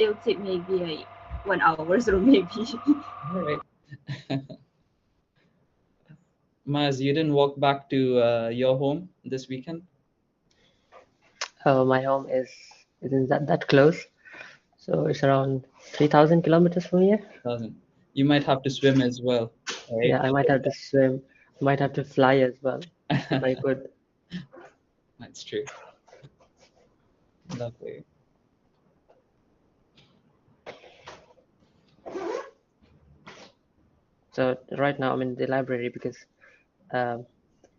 it will take maybe like 1 hour or maybe. All right. Maz, you didn't walk back to your home this weekend? My home isn't that close, so it's around 3,000 kilometers from here. Doesn't. You might have to swim as well, right? Yeah, I might have to swim, might have to fly as well if I could. That's true. Lovely. So right now I'm in the library because um,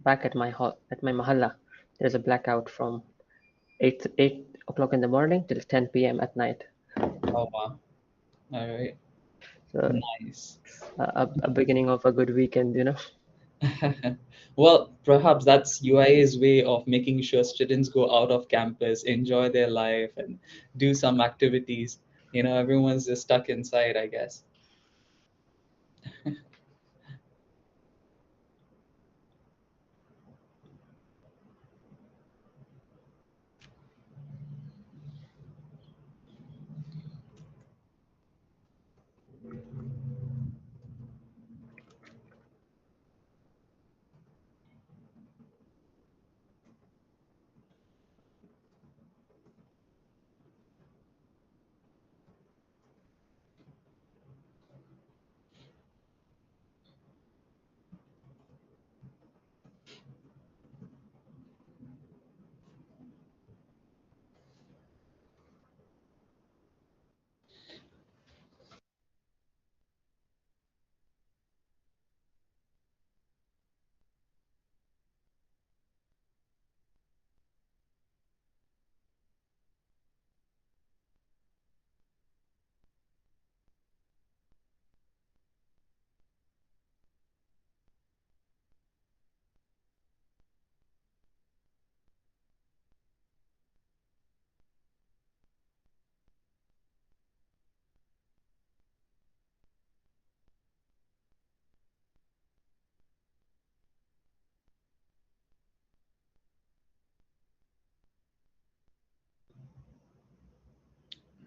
back at my mahalla, there's a blackout from 8 o'clock in the morning till 10 p.m. at night. Oh wow. All right. So Nice. a beginning of a good weekend, you know. Well, perhaps that's UIA's way of making sure students go out of campus, enjoy their life, and do some activities. Everyone's just stuck inside, I guess.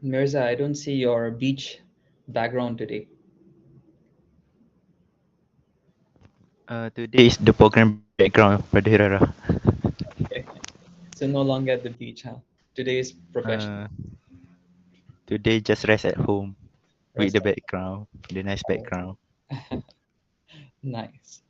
Mirza, I don't see your beach background today. Today is the program background, Brother Hirara. Okay. So no longer at the beach, huh? Today is professional. Today just rest at home with Rest the background, the nice background. Nice.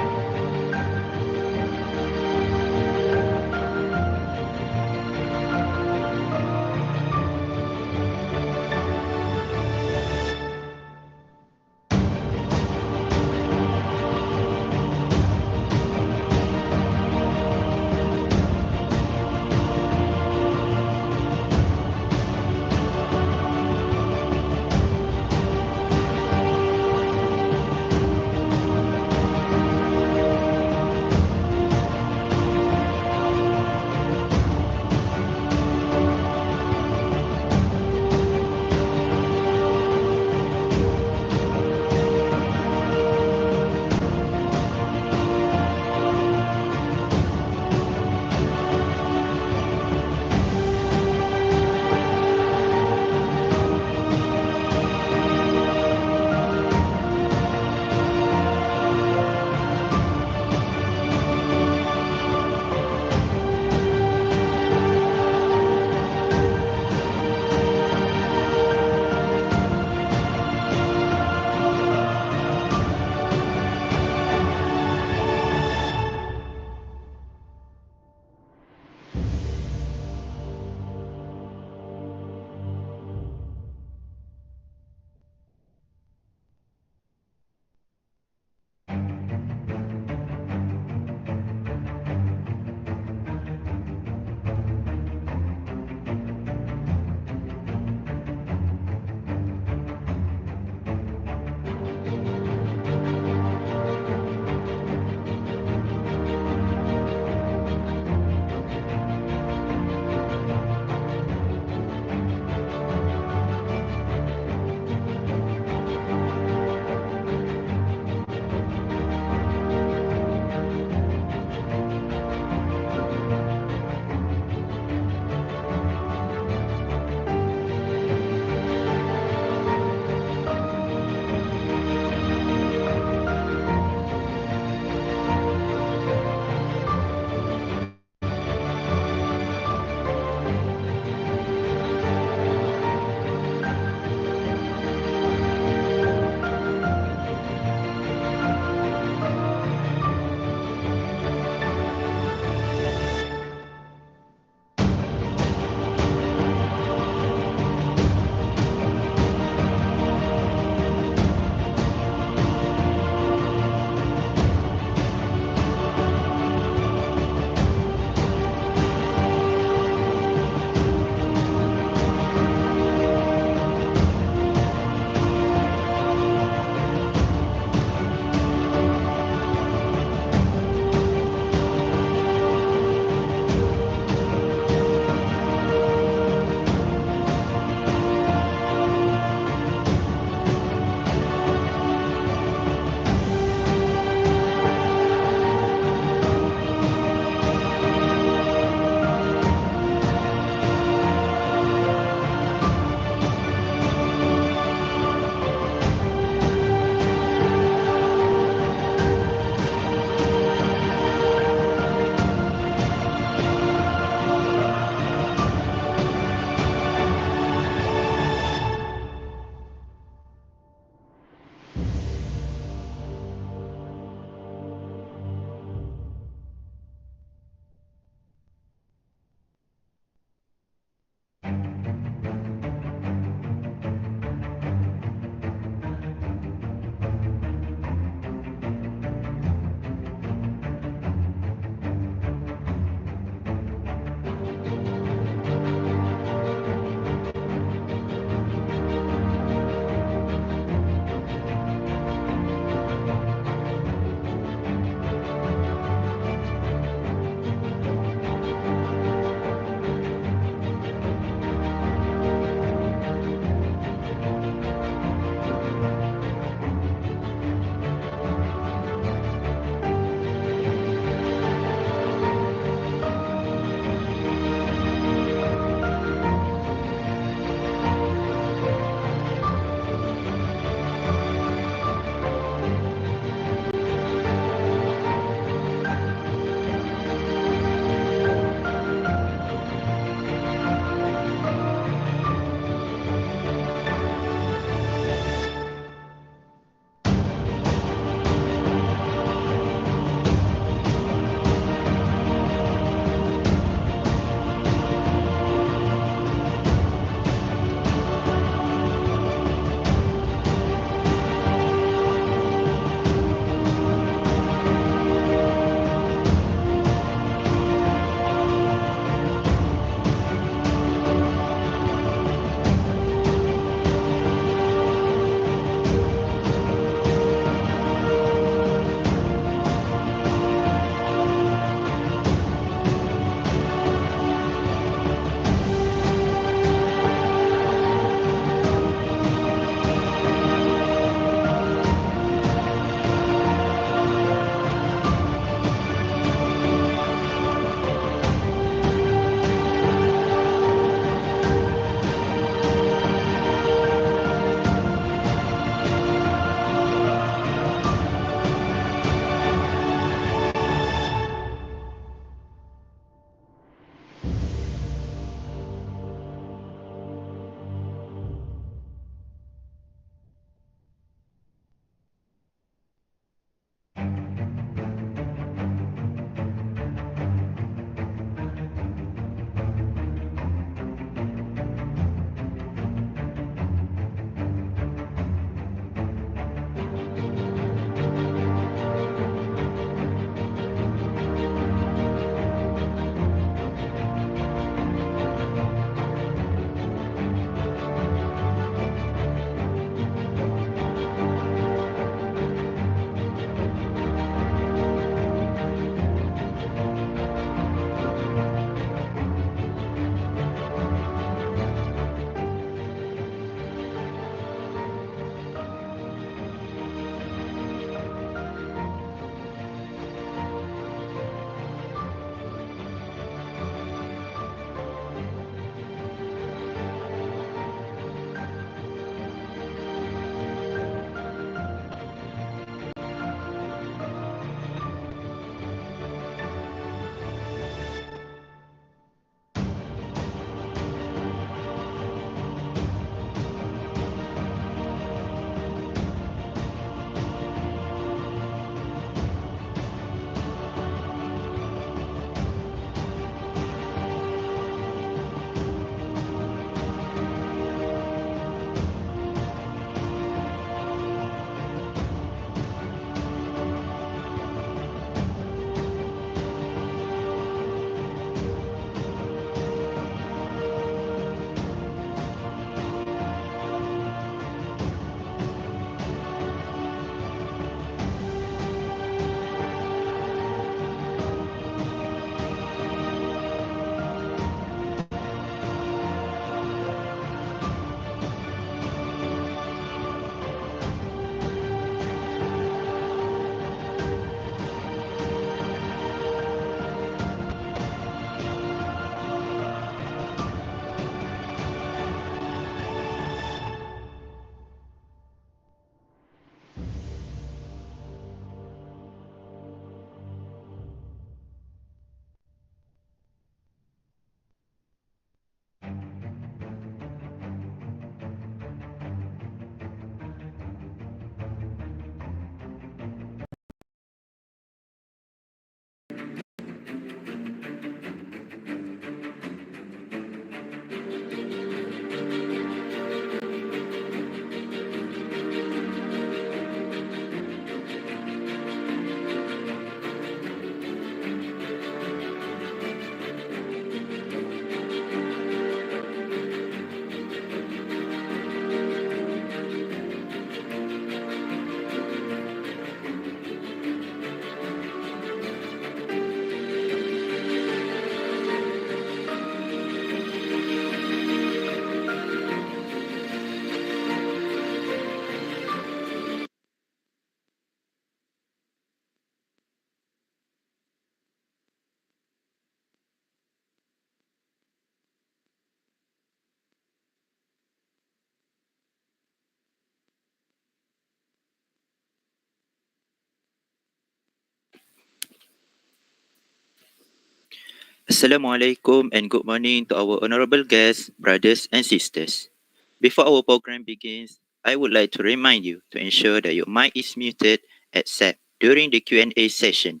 Assalamualaikum and good morning to our honorable guests, brothers and sisters. Before our program begins, I would like to remind you to ensure that your mic is muted except during the Q&A session,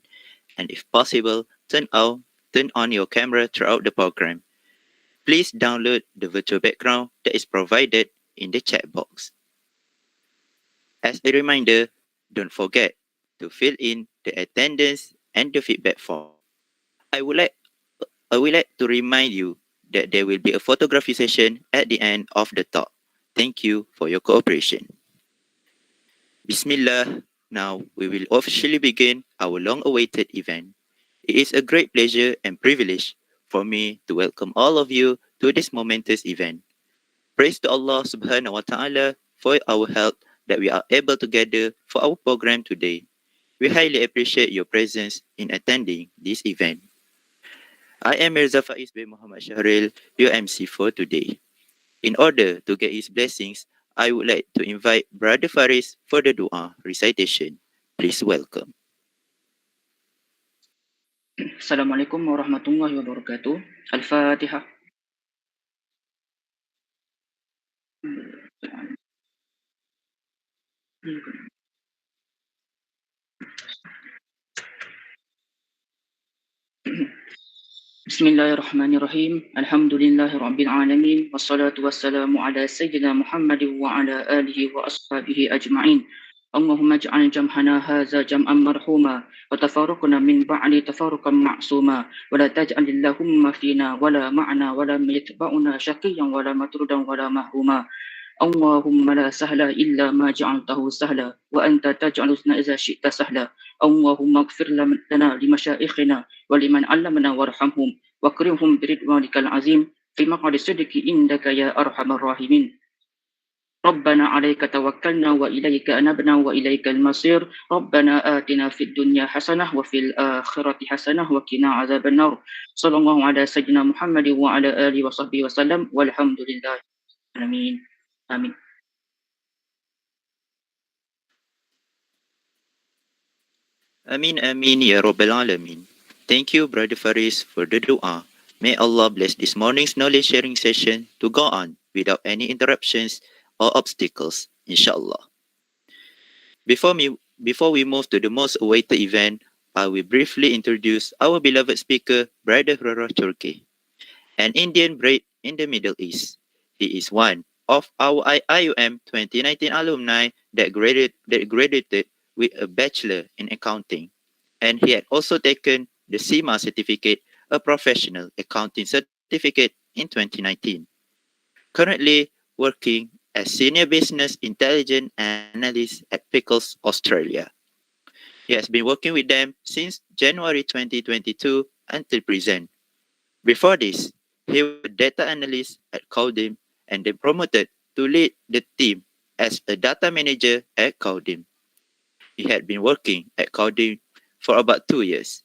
and if possible, turn on your camera throughout the program. Please download the virtual background that is provided in the chat box. As a reminder, don't forget to fill in the attendance and the feedback form. I would like I would like to remind you that there will be a photography session at the end of the talk. Thank you for your cooperation. Bismillah. Now we will officially begin our long-awaited event. It is a great pleasure and privilege for me to welcome all of you to this momentous event. Praise to Allah subhanahu wa ta'ala for our health that we are able to gather for our program today. We highly appreciate your presence in attending this event. I am Mirza Faiz bin Muhammad Shahril, your MC for today. In order to get his blessings, I would like to invite Brother Faris for the dua recitation. Please welcome. Assalamualaikum warahmatullahi wabarakatuh. Al-Fatihah. Bismillahirrahmanirrahim. Alhamdulillahi rabbil alamin. Wassalatu wassalamu ala sayyidina Muhammadin wa ala alihi wa ashabihi ajma'in. Allahumma ij'al jam'ana hadza jam'an marhuma wa tafarruqna min ba'di tafarruqan ma'suma wa la taj'al Allahumma fina wa la ma'na wa la yatba'una shaqiyyan wa la matrudan wa la mahruma. Allahumma la sahla illa ma ja'altahu sahla wa anta taj'alul husna idza syi'ta sahla. Allahumma ighfir lana li masyayikhina wa liman 'allamana warhamhum wa akrimhum bi ridwanikal azim fi maq'adi sidqi indaka ya arhamar rahimin. ربنا عليك توكلنا وإليك أنبنا وإليك المصير ربنا آتنا في الدنيا حسنة وفي الآخرة حسنة وقنا عذاب النار صلى الله على سيدنا محمد وعلى آله وصحبه وسلم والحمد لله آمين آمين. Amin amin ya Rabbal Alamin. Thank you, Brother Faris, for the dua. May Allah bless this morning's knowledge sharing session to go on without any interruptions or obstacles, inshallah. Before we move to the most awaited event, I will briefly introduce our beloved speaker, Brother Hurara Chorke, an Indian bred in the Middle East. He is one of our IUM 2019 alumni that graduated with a bachelor in accounting, and he had also taken the CMA certificate, a professional accounting certificate, in 2019. Currently working as senior business intelligence analyst at Pickles, Australia. He has been working with them since January 2022 until present. Before this, he was a data analyst at Caudim and then promoted to lead the team as a data manager at Caudim. He had been working at Caudim for about 2 years.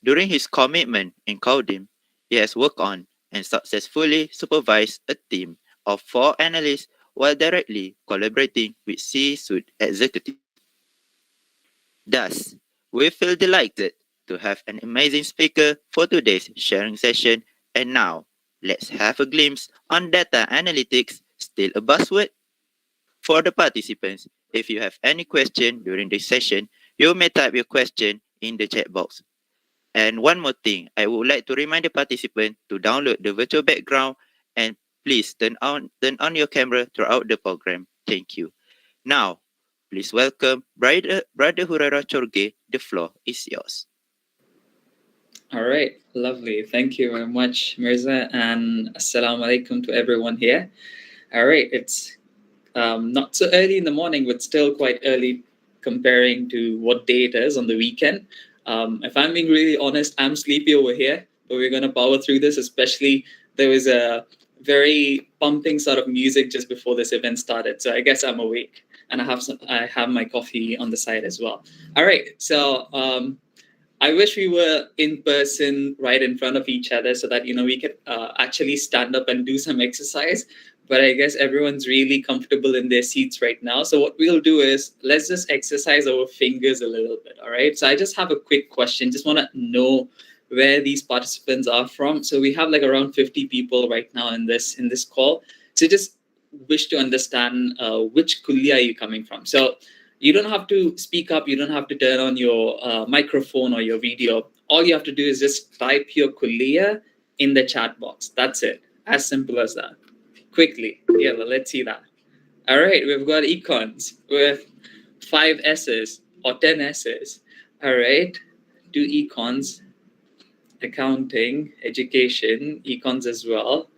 During his commitment in Caudim, he has worked on and successfully supervised a team of 4 analysts while directly collaborating with C-suite executives. Thus, we feel delighted to have an amazing speaker for today's sharing session. And now, let's have a glimpse on data analytics, still a buzzword? For the participants, if you have any question during this session, you may type your question in the chat box. And one more thing, I would like to remind the participant to download the virtual background and please turn on your camera throughout the program. Thank you. Now, please welcome Brother Hurara Chorge. The floor is yours. All right, lovely. Thank you very much, Mirza, and assalamu alaikum to everyone here. All right, it's not so early in the morning, but still quite early comparing to what day it is on the weekend. If I'm being really honest, I'm sleepy over here, but we're going to power through this, especially there was a very pumping sort of music just before this event started. So I guess I'm awake, and I have my coffee on the side as well. All right, so I wish we were in person right in front of each other so that, we could actually stand up and do some exercise. But I guess everyone's really comfortable in their seats right now. So what we'll do is let's just exercise our fingers a little bit. All right. So I just have a quick question. Just want to know where these participants are from. So we have like around 50 people right now in this call. So just wish to understand which kulia you're coming from. So you don't have to speak up. You don't have to turn on your microphone or your video. All you have to do is just type your kulia in the chat box. That's it. As simple as that. Quickly. Yeah, let's see that. All right, we've got econs with 5 S's or 10 S's. All right, do econs, accounting, education, econs as well.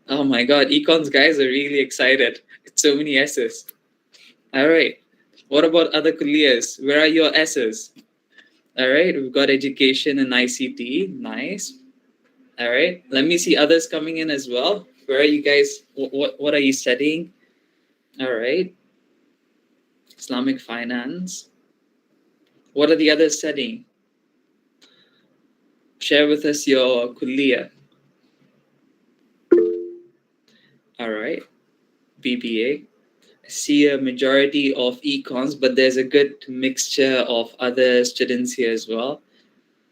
Oh my God, econs guys are really excited. It's so many S's. All right, what about other kuliyas? Where are your S's? All right, we've got education and ICT. Nice. All right, let me see others coming in as well. Where are you guys? What are you studying? All right. Islamic finance. What are the others studying? Share with us your kuliya. All right. BBA. I see a majority of econs, but there's a good mixture of other students here as well.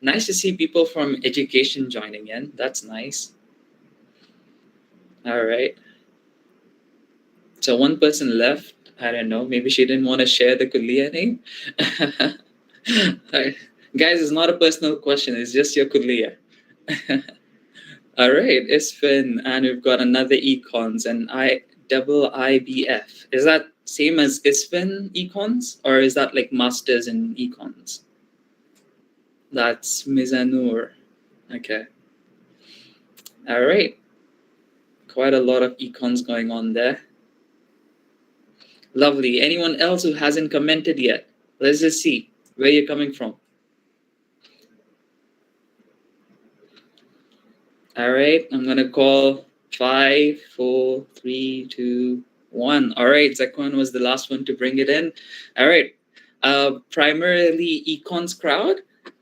Nice to see people from education joining in. That's nice. All right. So one person left. I don't know. Maybe she didn't want to share the kuliya name. Guys, it's not a personal question. It's just your kuliya. All right, Isfin, and we've got another econs and IIBF. Is that same as Isfin econs, or is that like masters in econs? That's Mizanur. Okay. All right. Quite a lot of econs going on there. Lovely. Anyone else who hasn't commented yet? Let's just see where you're coming from. All right, I'm gonna call 5, 4, 3, 2, 1. All right, Zakwan was the last one to bring it in. All right, primarily econs crowd,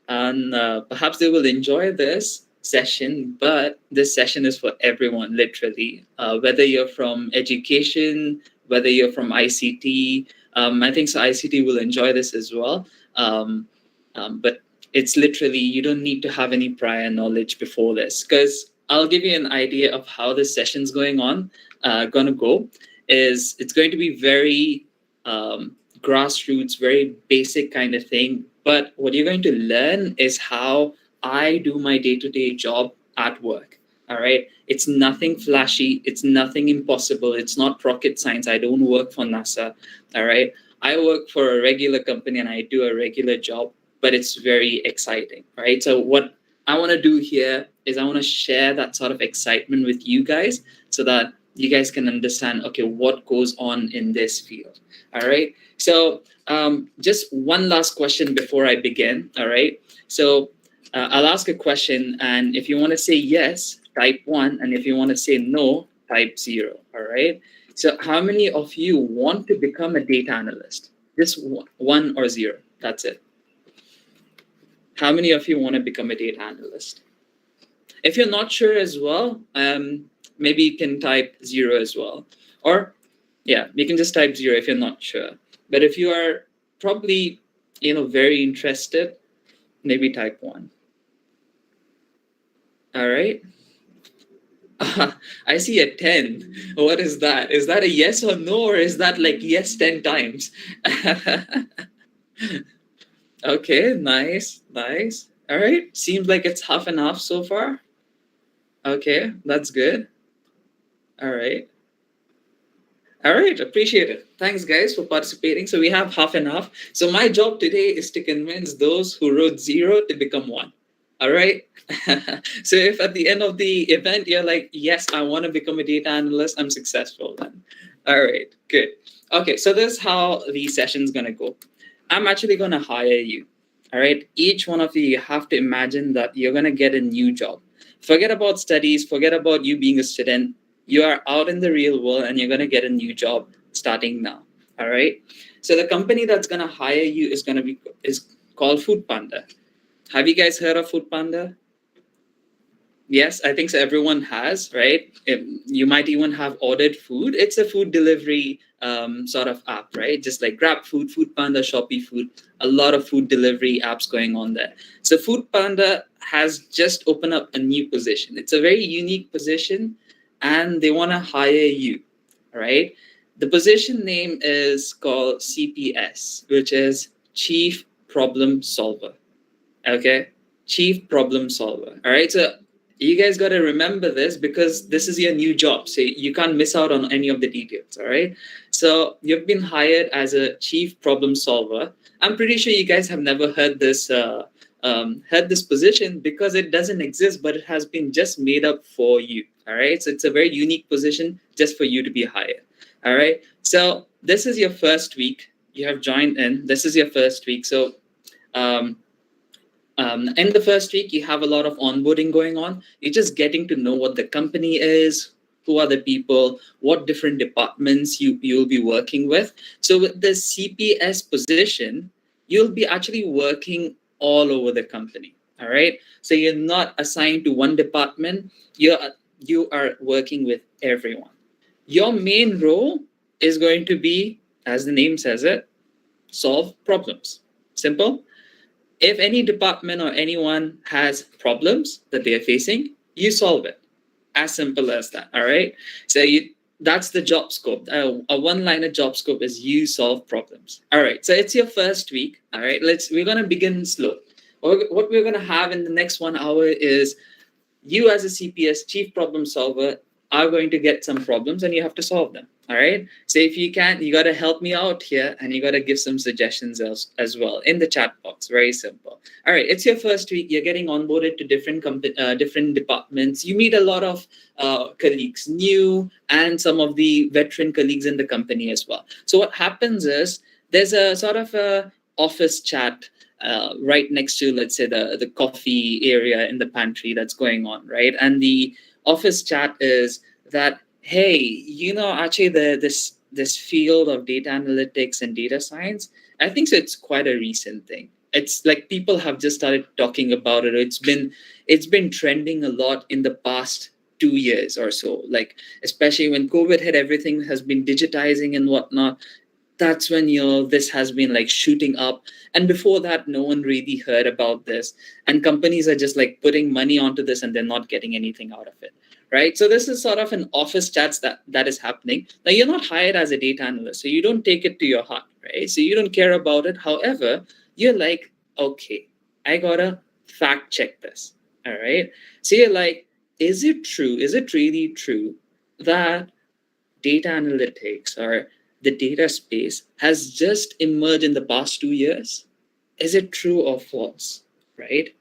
and perhaps they will enjoy this session, but this session is for everyone, literally. Whether you're from education, whether you're from ICT, I think so ICT will enjoy this as well. But it's literally, you don't need to have any prior knowledge before this, because I'll give you an idea of how this session's going to go. It's going to be very grassroots, very basic kind of thing. But what you're going to learn is how I do my day-to-day job at work. All right. It's nothing flashy. It's nothing impossible. It's not rocket science. I don't work for NASA. All right. I work for a regular company and I do a regular job, but it's very exciting. Right. So what I want to do here is I want to share that sort of excitement with you guys so that you guys can understand, okay, what goes on in this field. All right. So just one last question before I begin. All right. So I'll ask a question, and if you want to say yes, type 1, and if you want to say no, type 0. All right. So how many of you want to become a data analyst? Just 1 or 0. That's it. How many of you want to become a data analyst? If you're not sure as well, maybe you can type 0 as well. Or yeah, you can just type 0 if you're not sure. But if you are probably, very interested, maybe type 1. All right. I see a 10. What is that? Is that a yes or no, or is that like yes 10 times? Okay, nice. All right, seems like it's half and half so far. Okay, that's good. All right, appreciate it. Thanks guys for participating. So we have half and half. So my job today is to convince those who wrote 0 to become 1. All right. So if at the end of the event you're like, yes, I want to become a data analyst, I'm successful then. All right, good. Okay, so this is how the session's gonna go. I'm actually gonna hire you. All right, each one of you have to imagine that you're gonna get a new job. Forget about studies, forget about you being a student. You are out in the real world and you're gonna get a new job starting now. All right. So the company that's gonna hire you is called Food Panda. Have you guys heard of Food Panda? Yes, I think so. Everyone has, right? You might even have ordered food. It's a food delivery sort of app, right? Just like Grab Food, Food Panda, Shopee Food, a lot of food delivery apps going on there. So Food Panda has just opened up a new position. It's a very unique position, and they want to hire you, right? The position name is called CPS, which is Chief Problem Solver. Okay, Chief Problem Solver. All right, so you guys got to remember this because this is your new job, so you can't miss out on any of the details. All right, so you've been hired as a Chief Problem Solver. I'm pretty sure you guys have never heard this position because it doesn't exist, but it has been just made up for you. All right, so it's a very unique position just for you to be hired. All right, so this is your first week. You have joined in. This is your first week. So in the first week, you have a lot of onboarding going on. You're just getting to know what the company is, who are the people, what different departments you'll be working with. So with the CPS position, you'll be actually working all over the company. All right. So you're not assigned to one department. You are working with everyone. Your main role is going to be, as the name says it, solve problems. Simple. If any department or anyone has problems that they are facing, you solve it. As simple as that. All right. So that's the job scope. A one-liner job scope is you solve problems. All right. So it's your first week. All right. We're gonna begin slow. What we're gonna have in the next 1 hour is you as a CPS, Chief Problem Solver, are going to get some problems and you have to solve them. All right. So if you can, you got to help me out here and you got to give some suggestions as well in the chat box. Very simple. All right. It's your first week. You're getting onboarded to different departments. You meet a lot of colleagues, new and some of the veteran colleagues in the company as well. So what happens is there's a sort of a office chat right next to, let's say, the coffee area in the pantry that's going on, right? And the office chat is that, hey, actually this field of data analytics and data science, I think so it's quite a recent thing. It's like people have just started talking about it. It's been trending a lot in the past 2 years or so, like especially when COVID hit, everything has been digitizing and whatnot. That's when this has been like shooting up, and before that no one really heard about this, and companies are just like putting money onto this and they're not getting anything out of it, right? So this is sort of an office chats that is happening. Now you're not hired as a data analyst, so you don't take it to your heart, right? So you don't care about it. However, you're like, okay, I gotta fact check this. All right, so you're like, is it really true that data analytics or the data space has just emerged in the past 2 years? Is it true or false, right?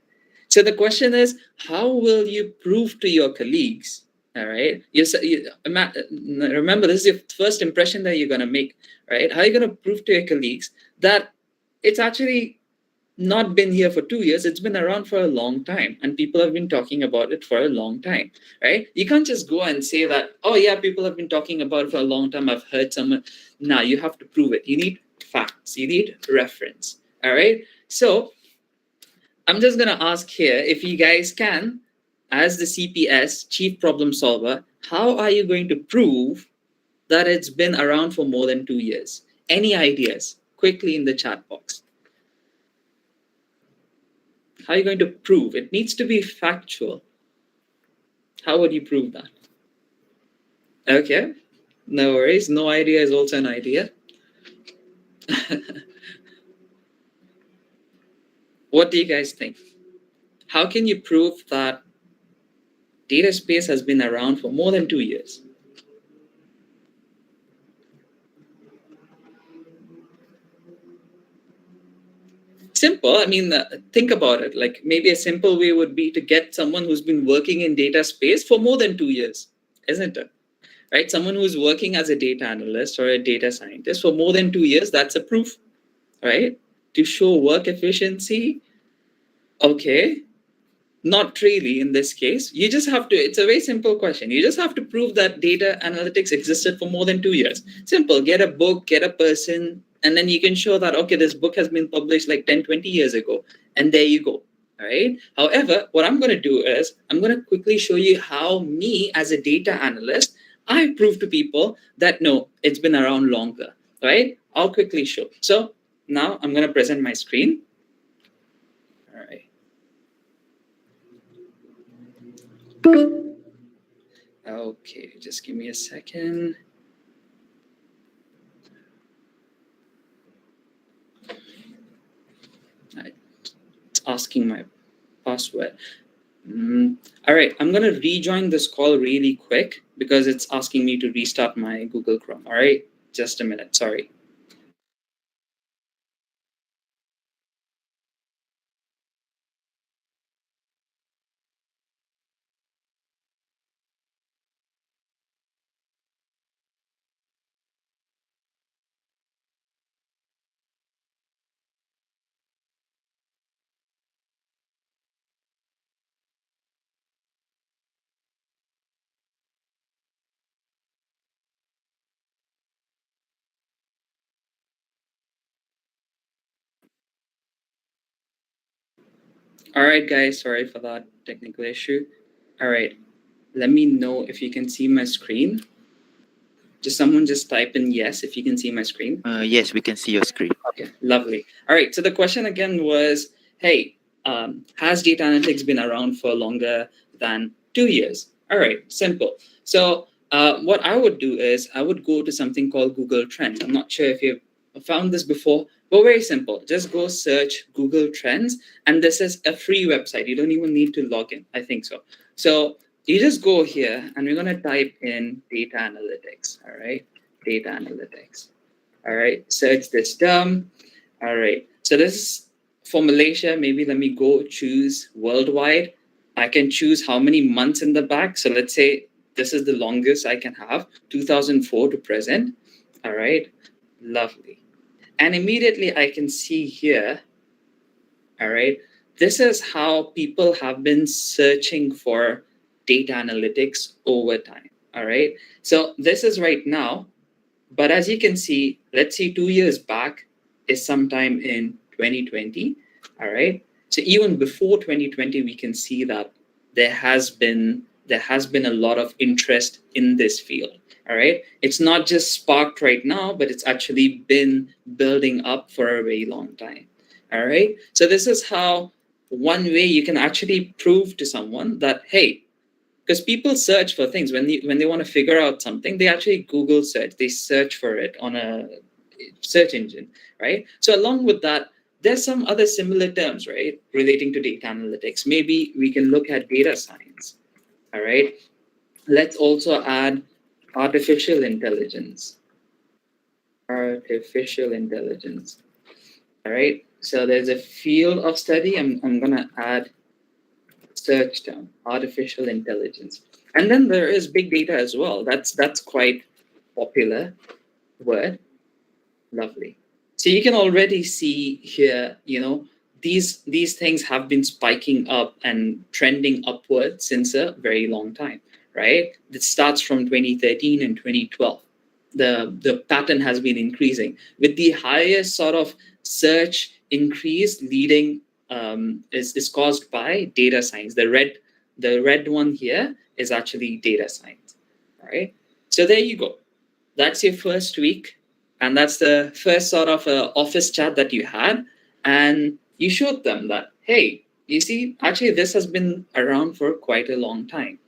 So the question is, how will you prove to your colleagues, all right? Remember, this is your first impression that you're going to make, right? How are you going to prove to your colleagues that it's actually not been here for 2 years, it's been around for a long time, and people have been talking about it for a long time, right? You can't just go and say that, oh yeah, people have been talking about it for a long time, I've heard someone. Now you have to prove it. You need facts, you need reference. All right, so I'm just going to ask here, if you guys can, as the CPS, Chief Problem Solver, how are you going to prove that it's been around for more than 2 years? Any ideas? Quickly in the chat box. How are you going to prove? It needs to be factual. How would you prove that? Okay, no worries. No idea is also an idea. What do you guys think? How can you prove that data space has been around for more than 2 years? Simple. I mean, think about it. Like maybe a simple way would be to get someone who's been working in data space for more than 2 years, isn't it? Right? Someone who's working as a data analyst or a data scientist for more than 2 years, that's a proof, right? To show work efficiency. Okay, not really in this case. You just have to, it's a very simple question. You just have to prove that data analytics existed for more than 2 years. Simple. Get a book, get a person, and then you can show that, okay, this book has been published like 10, 20 years ago. And there you go. All right. However, what I'm going to do is I'm going to quickly show you how me as a data analyst, I prove to people that no, it's been around longer. Right. I'll quickly show. So now I'm going to present my screen. All right. Okay, just give me a second. It's asking my password. All right, I'm going to rejoin this call really quick because it's asking me to restart my Google Chrome. All right, just a minute. Sorry. All right, guys, sorry for that technical issue. All right, let me know if you can see my screen. Someone just type in yes if you can see my screen. Yes, we can see your screen. Okay, lovely. All right, so the question again was, hey, has data analytics been around for longer than 2 years? All right, simple. So what I would do is I would go to something called Google Trends. I'm not sure if you've found this before, but very simple. Just go search Google Trends, and this is a free website. You don't even need to log in. I think so. So you just go here, and we're going to type in data analytics. All right, data analytics. All right, search this term. All right, so this is for Malaysia. Maybe let me go choose worldwide. I can choose how many months in the back. So let's say this is the longest I can have, 2004 to present. All right, lovely. And immediately I can see here, all right, this is how people have been searching for data analytics over time. All right, so this is right now. But as you can see, let's see 2 years back is sometime in 2020. All right. So even before 2020, we can see that there has been a lot of interest in this field. All right. It's not just sparked right now, but it's actually been building up for a very long time. All right. So this is how one way you can actually prove to someone that, hey, because people search for things when they want to figure out something, they actually Google search, they search for it on a search engine, right? So along with that, there's some other similar terms, right, relating to data analytics. Maybe we can look at data science. All right, let's also add artificial intelligence. Artificial intelligence. All right, so there's a field of study. I'm gonna add search term, artificial intelligence. And then there is big data as well. That's quite popular word. Lovely. So you can already see here, these things have been spiking up and trending upward since a very long time, right? It starts from 2013 and 2012. The pattern has been increasing with the highest sort of search increase leading is caused by data science. The red one here is actually data science. All right. So there you go. That's your first week, and that's the first sort of office chat that you had, and you showed them that, hey, you see, actually this has been around for quite a long time.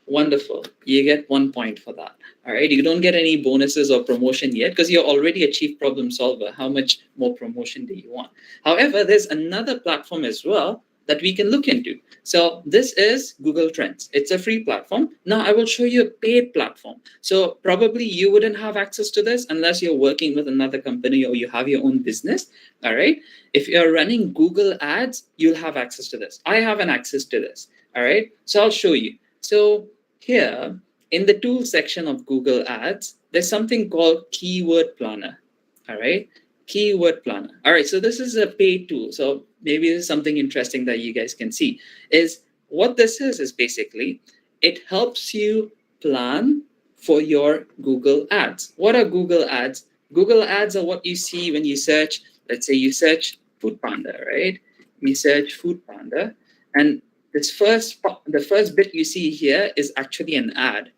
Wonderful. You get 1 point for that. All right. You don't get any bonuses or promotion yet because you're already a chief problem solver. How much more promotion do you want? However, there's another platform as well that we can look into. So this is Google Trends. It's a free platform. Now I will show you a paid platform. So probably you wouldn't have access to this unless you're working with another company or you have your own business. All right. If you're running Google ads, you'll have access to this. I have an access to this. All right. So I'll show you. So here in the tools section of Google Ads, there's something called Keyword Planner. All right, Keyword Planner. All right, so this is a paid tool. So maybe this is something interesting that you guys can see. Is what this is basically, it helps you plan for your Google Ads. What are Google Ads? Google Ads are what you see when you search, let's say you search Food Panda, right? me search Food Panda, and the first bit you see here is actually an ad.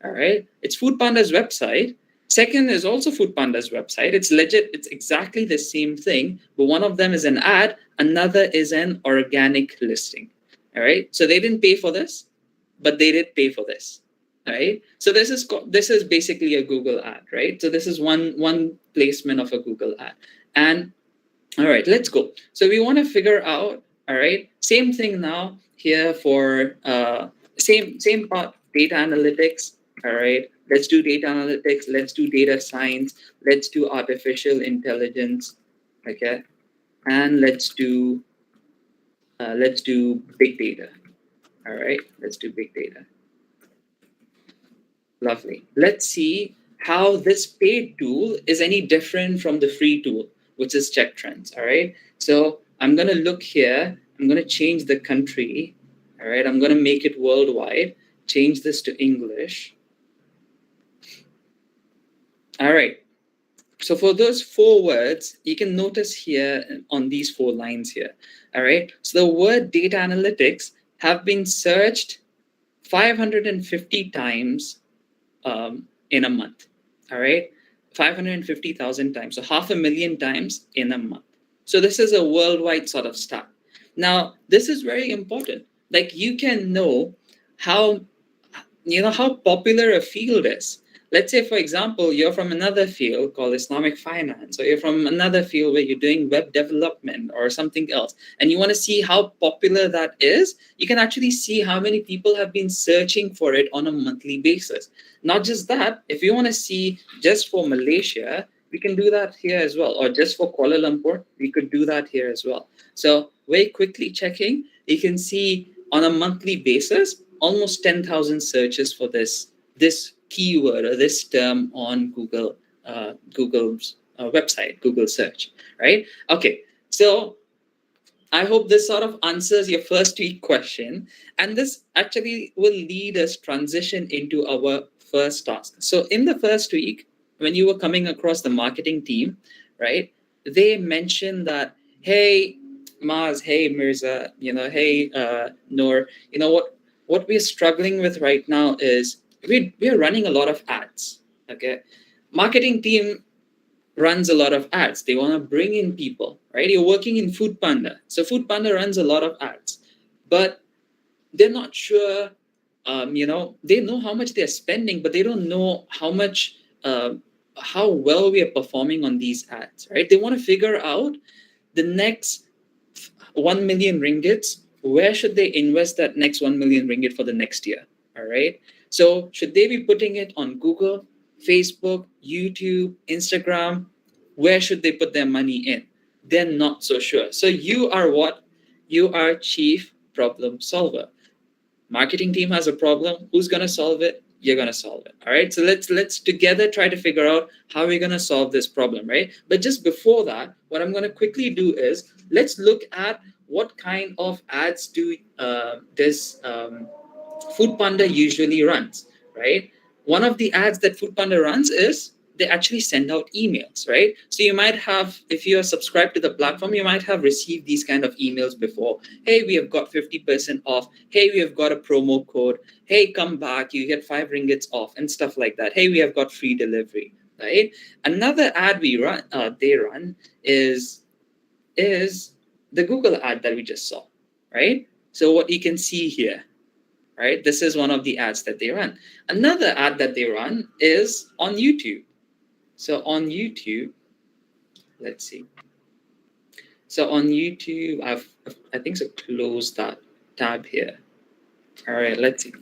All right, it's Food Panda's website. Second is also Food Panda's website. It's legit. It's exactly the same thing, but one of them is an ad, another is an organic listing. All right, so they didn't pay for this, but they did pay for this. Right, so this is basically a Google ad, right? So this is one placement of a Google ad. And all right, let's go. So we want to figure out, all right, same thing now here for same part, data analytics. All right, let's do data analytics, let's do data science, let's do artificial intelligence, okay, and let's do big data. All right, let's do big data. Lovely. Let's see how this paid tool is any different from the free tool, which is Check Trends. All right. So I'm going to look here. I'm going to change the country. All right. I'm going to make it worldwide. Change this to English. All right. So for those 4 words, you can notice here on these 4 lines here. All right. So the word data analytics have been searched 550 times in a month. All right, 550,000 times, so 500,000 times in a month. So this is a worldwide sort of stat. Now this is very important. Like, you can know how popular a field is. Let's say, for example, you're from another field called Islamic finance, or you're from another field where you're doing web development or something else, and you want to see how popular that is. You can actually see how many people have been searching for it on a monthly basis. Not just that, if you want to see just for Malaysia, we can do that here as well, or just for Kuala Lumpur, we could do that here as well. So very quickly checking, you can see on a monthly basis, almost 10,000 searches for this keyword or this term on Google's website, Google search, right? Okay, so I hope this sort of answers your first week question, and this actually will lead us transition into our first task. So in the first week, when you were coming across the marketing team, right, they mentioned that, hey, Maz, hey, Mirza, hey, Noor, what we're struggling with right now is we're running a lot of ads. Okay, marketing team runs a lot of ads. They want to bring in people, right? You're working in Food Panda, so Food Panda runs a lot of ads, but they're not sure. They know how much they're spending, but they don't know how well we are performing on these ads, right? They want to figure out the next 1 million ringgits. Where should they invest that next 1 million ringgit for the next year? All right. So should they be putting it on Google, Facebook, YouTube, Instagram? Where should they put their money in? They're not so sure. So you are what? You are chief problem solver. Marketing team has a problem. Who's going to solve it? You're going to solve it. All right. So let's together try to figure out how we're going to solve this problem, right? But just before that, what I'm going to quickly do is let's look at what kind of ads this Food Panda usually runs, right? One of the ads that Food Panda runs is they actually send out emails, right? So you might have, if you are subscribed to the platform, you might have received these kind of emails before. Hey, we have got 50% off. Hey, we have got a promo code. Hey, come back, you get 5 ringgits off and stuff like that. Hey, we have got free delivery, right? Another ad they run is the Google ad that we just saw, right? So what you can see here, right? This is one of the ads that they run. Another ad that they run is on YouTube. So on YouTube, let's see. So on YouTube, I think so close that tab here. All right, let's see.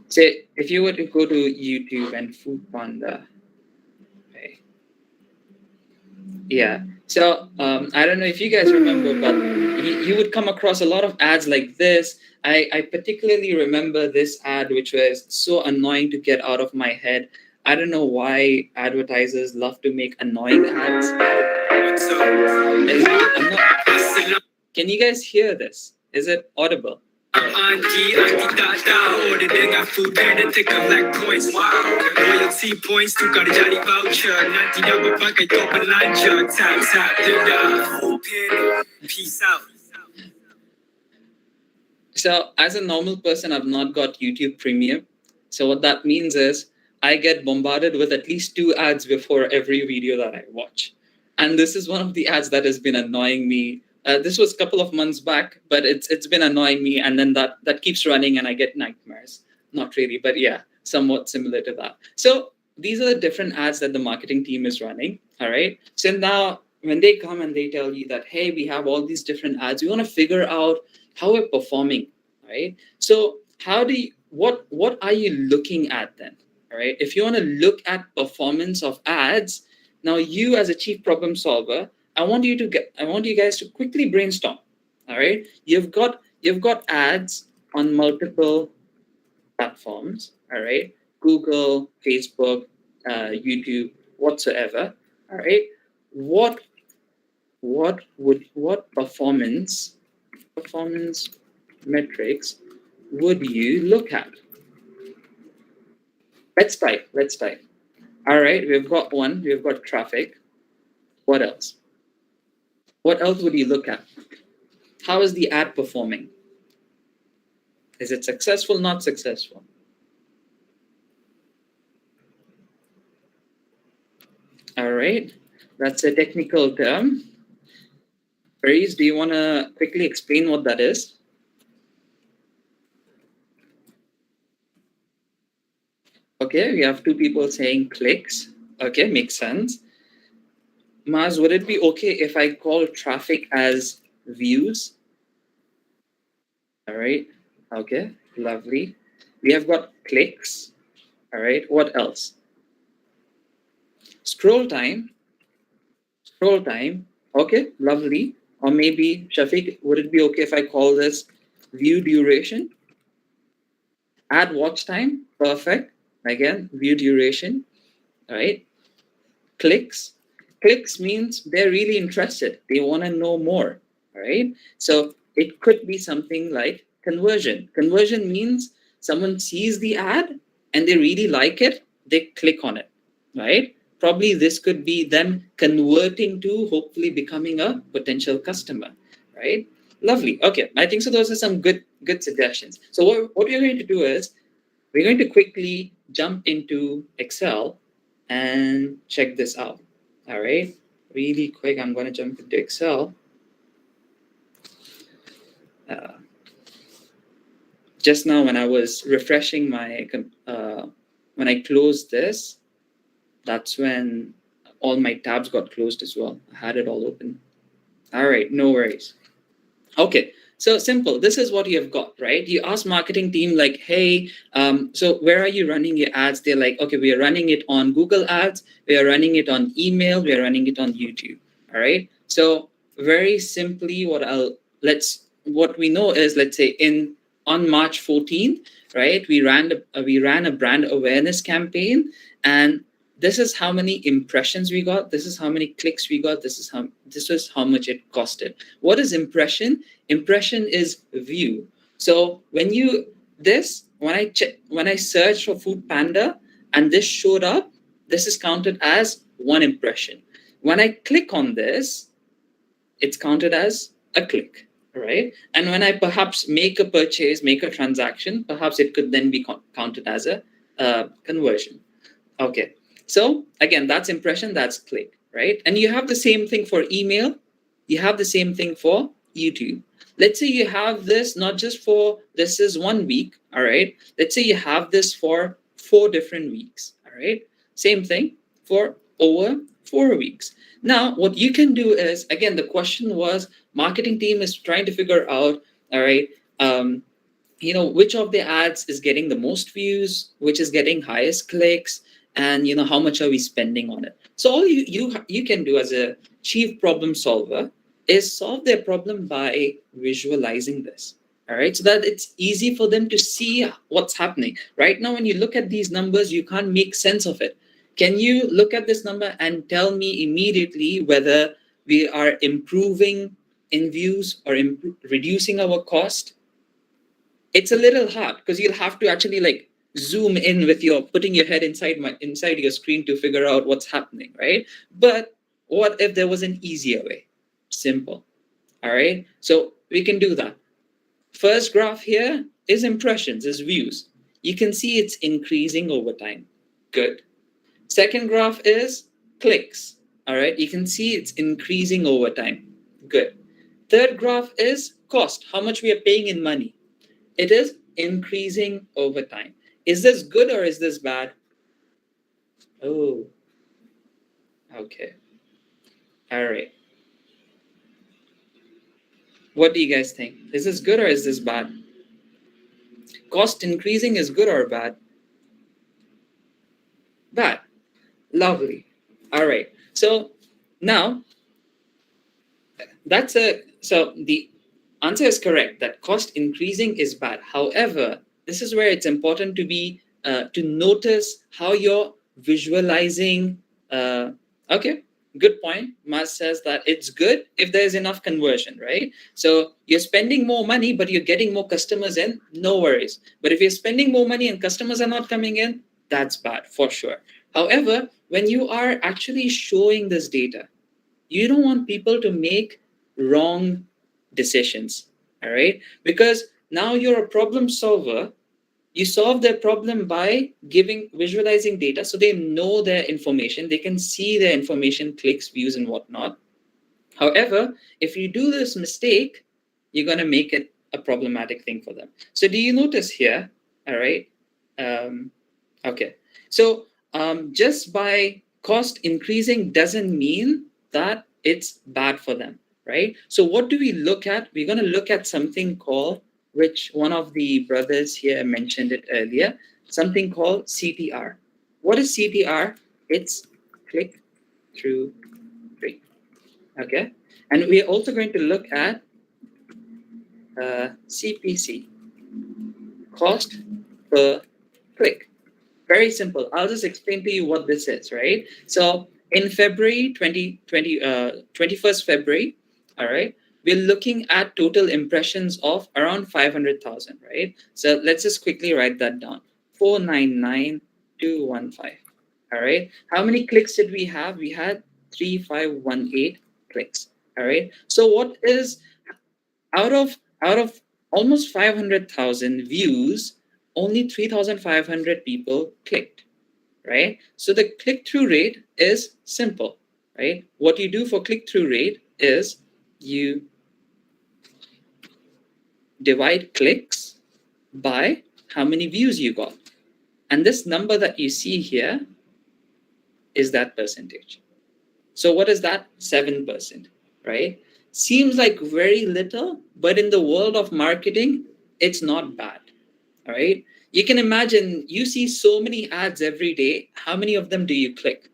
So if you were to go to YouTube and Food Panda, okay. Yeah. So I don't know if you guys remember, but you would come across a lot of ads like this. I particularly remember this ad, which was so annoying to get out of my head. I don't know why advertisers love to make annoying ads. Can you guys hear this? Is it audible? Dengan Food Panda terkelak points. Loyalty points tukar jadi voucher. Nanti dapat pakai kau belanja. Tap tap dengar Food Panda. Peace out. So as a normal person, I've not got YouTube Premium. So what that means is I get bombarded with at least 2 ads before every video that I watch. And this is one of the ads that has been annoying me. This was a couple of months back, but it's been annoying me. And then that keeps running and I get nightmares. Not really, but yeah, somewhat similar to that. So these are the different ads that the marketing team is running. All right. So now when they come and they tell you that, hey, we have all these different ads, we want to figure out how we're performing, right? So what are you looking at then? All right. If you want to look at performance of ads, now you as a chief problem solver, I want you guys to quickly brainstorm. All right. You've got ads on multiple platforms. All right. Google, Facebook, YouTube, whatsoever. All right. What performance metrics would you look at? Let's type. All right, we've got one. We've got traffic. What else? What else would you look at? How is the ad performing? Is it successful, not successful? All right, that's a technical term. Faris, do you want to quickly explain what that is? Okay, we have 2 people saying clicks. Okay, makes sense. Maz, would it be okay if I call traffic as views? All right, okay, lovely. We have got clicks. All right, what else? Scroll time. Okay, lovely. Or maybe, Shafiq, would it be okay if I call this view duration? Ad watch time, perfect. Again, view duration, all right? Clicks means they're really interested. They want to know more, all right? So it could be something like conversion. Conversion means someone sees the ad and they really like it, they click on it, right? Probably this could be them converting to hopefully becoming a potential customer, right? Lovely. Okay, I think so. Those are some good suggestions. So what we're going to do is we're going to quickly jump into Excel and check this out. All right, really quick, I'm going to jump into Excel. Just now when I was refreshing my, when I closed this, that's when all my tabs got closed as well. I had it all open. All right, no worries. Okay, so simple. This is what you have got, right? You ask marketing team like, hey, so where are you running your ads? They're like, okay, we are running it on Google Ads. We are running it on email. We are running it on YouTube. All right. So very simply, what we know is, let's say on March 14th, right? We ran a brand awareness campaign, and this is how many impressions we got. This is how many clicks we got. This is how much it costed. What is impression? Impression is view. So when I searched for Food Panda and this showed up, this is counted as 1 impression. When I click on this, it's counted as a click, right? And when I perhaps make a purchase, make a transaction, perhaps it could then be counted as a conversion. Okay. So again, that's impression, that's click, right? And you have the same thing for email. You have the same thing for YouTube. Let's say you have this not just for, this is 1 week, all right? Let's say you have this for 4 different weeks, all right? Same thing for over 4 weeks. Now, what you can do is, again, the question was, marketing team is trying to figure out, all right, which of the ads is getting the most views, which is getting highest clicks, and how much are we spending on it. So all you can do as a chief problem solver is solve their problem by visualizing this, all right, so that it's easy for them to see what's happening. Right now, when you look at these numbers, you can't make sense of it. Can you look at this number and tell me immediately whether we are improving in views or reducing our cost? It's a little hard because you'll have to actually zoom in with putting your head inside your screen to figure out what's happening, right? But what if there was an easier way? Simple. All right, so we can do that. First graph here is impressions, is views. You can see it's increasing over time. Good. Second graph is clicks. All right, you can see it's increasing over time. Good. Third graph is cost, how much we are paying in money. It is increasing over time. Is this good or is this bad? Oh, okay. All right. What do you guys think? Is this good or is this bad? Cost increasing is good or bad? Bad. Lovely. All right. So now so the answer is correct that cost increasing is bad. However, this is where it's important to notice how you're visualizing. Okay, good point. Maz says that it's good if there's enough conversion, right? So you're spending more money, but you're getting more customers in, no worries. But if you're spending more money and customers are not coming in, that's bad for sure. However, when you are actually showing this data, you don't want people to make wrong decisions, all right? Because now you're a problem solver. You solve their problem by visualizing data so they know their information. They can see their information, clicks, views, and whatnot. However, if you do this mistake, you're going to make it a problematic thing for them. So do you notice here, all right? Okay. So just by cost increasing doesn't mean that it's bad for them, right? So what do we look at? We're going to look at something called, which one of the brothers here mentioned it earlier, something called CTR. What is CTR? It's click-through rate, okay? And we're also going to look at CPC, cost per click. Very simple. I'll just explain to you what this is, right? So in February 21st February, all right, we're looking at total impressions of around 500,000, right? So let's just quickly write that down. 499,215. All right. How many clicks did we have? We had 3518 clicks. All right. So what is out of almost 500,000 views, only 3,500 people clicked, right? So the click-through rate is simple, right? What you do for click-through rate is you divide clicks by how many views you got. And this number that you see here is that percentage. So what is that? 7%, right? Seems like very little, but in the world of marketing, it's not bad. All right. You can imagine you see so many ads every day. How many of them do you click?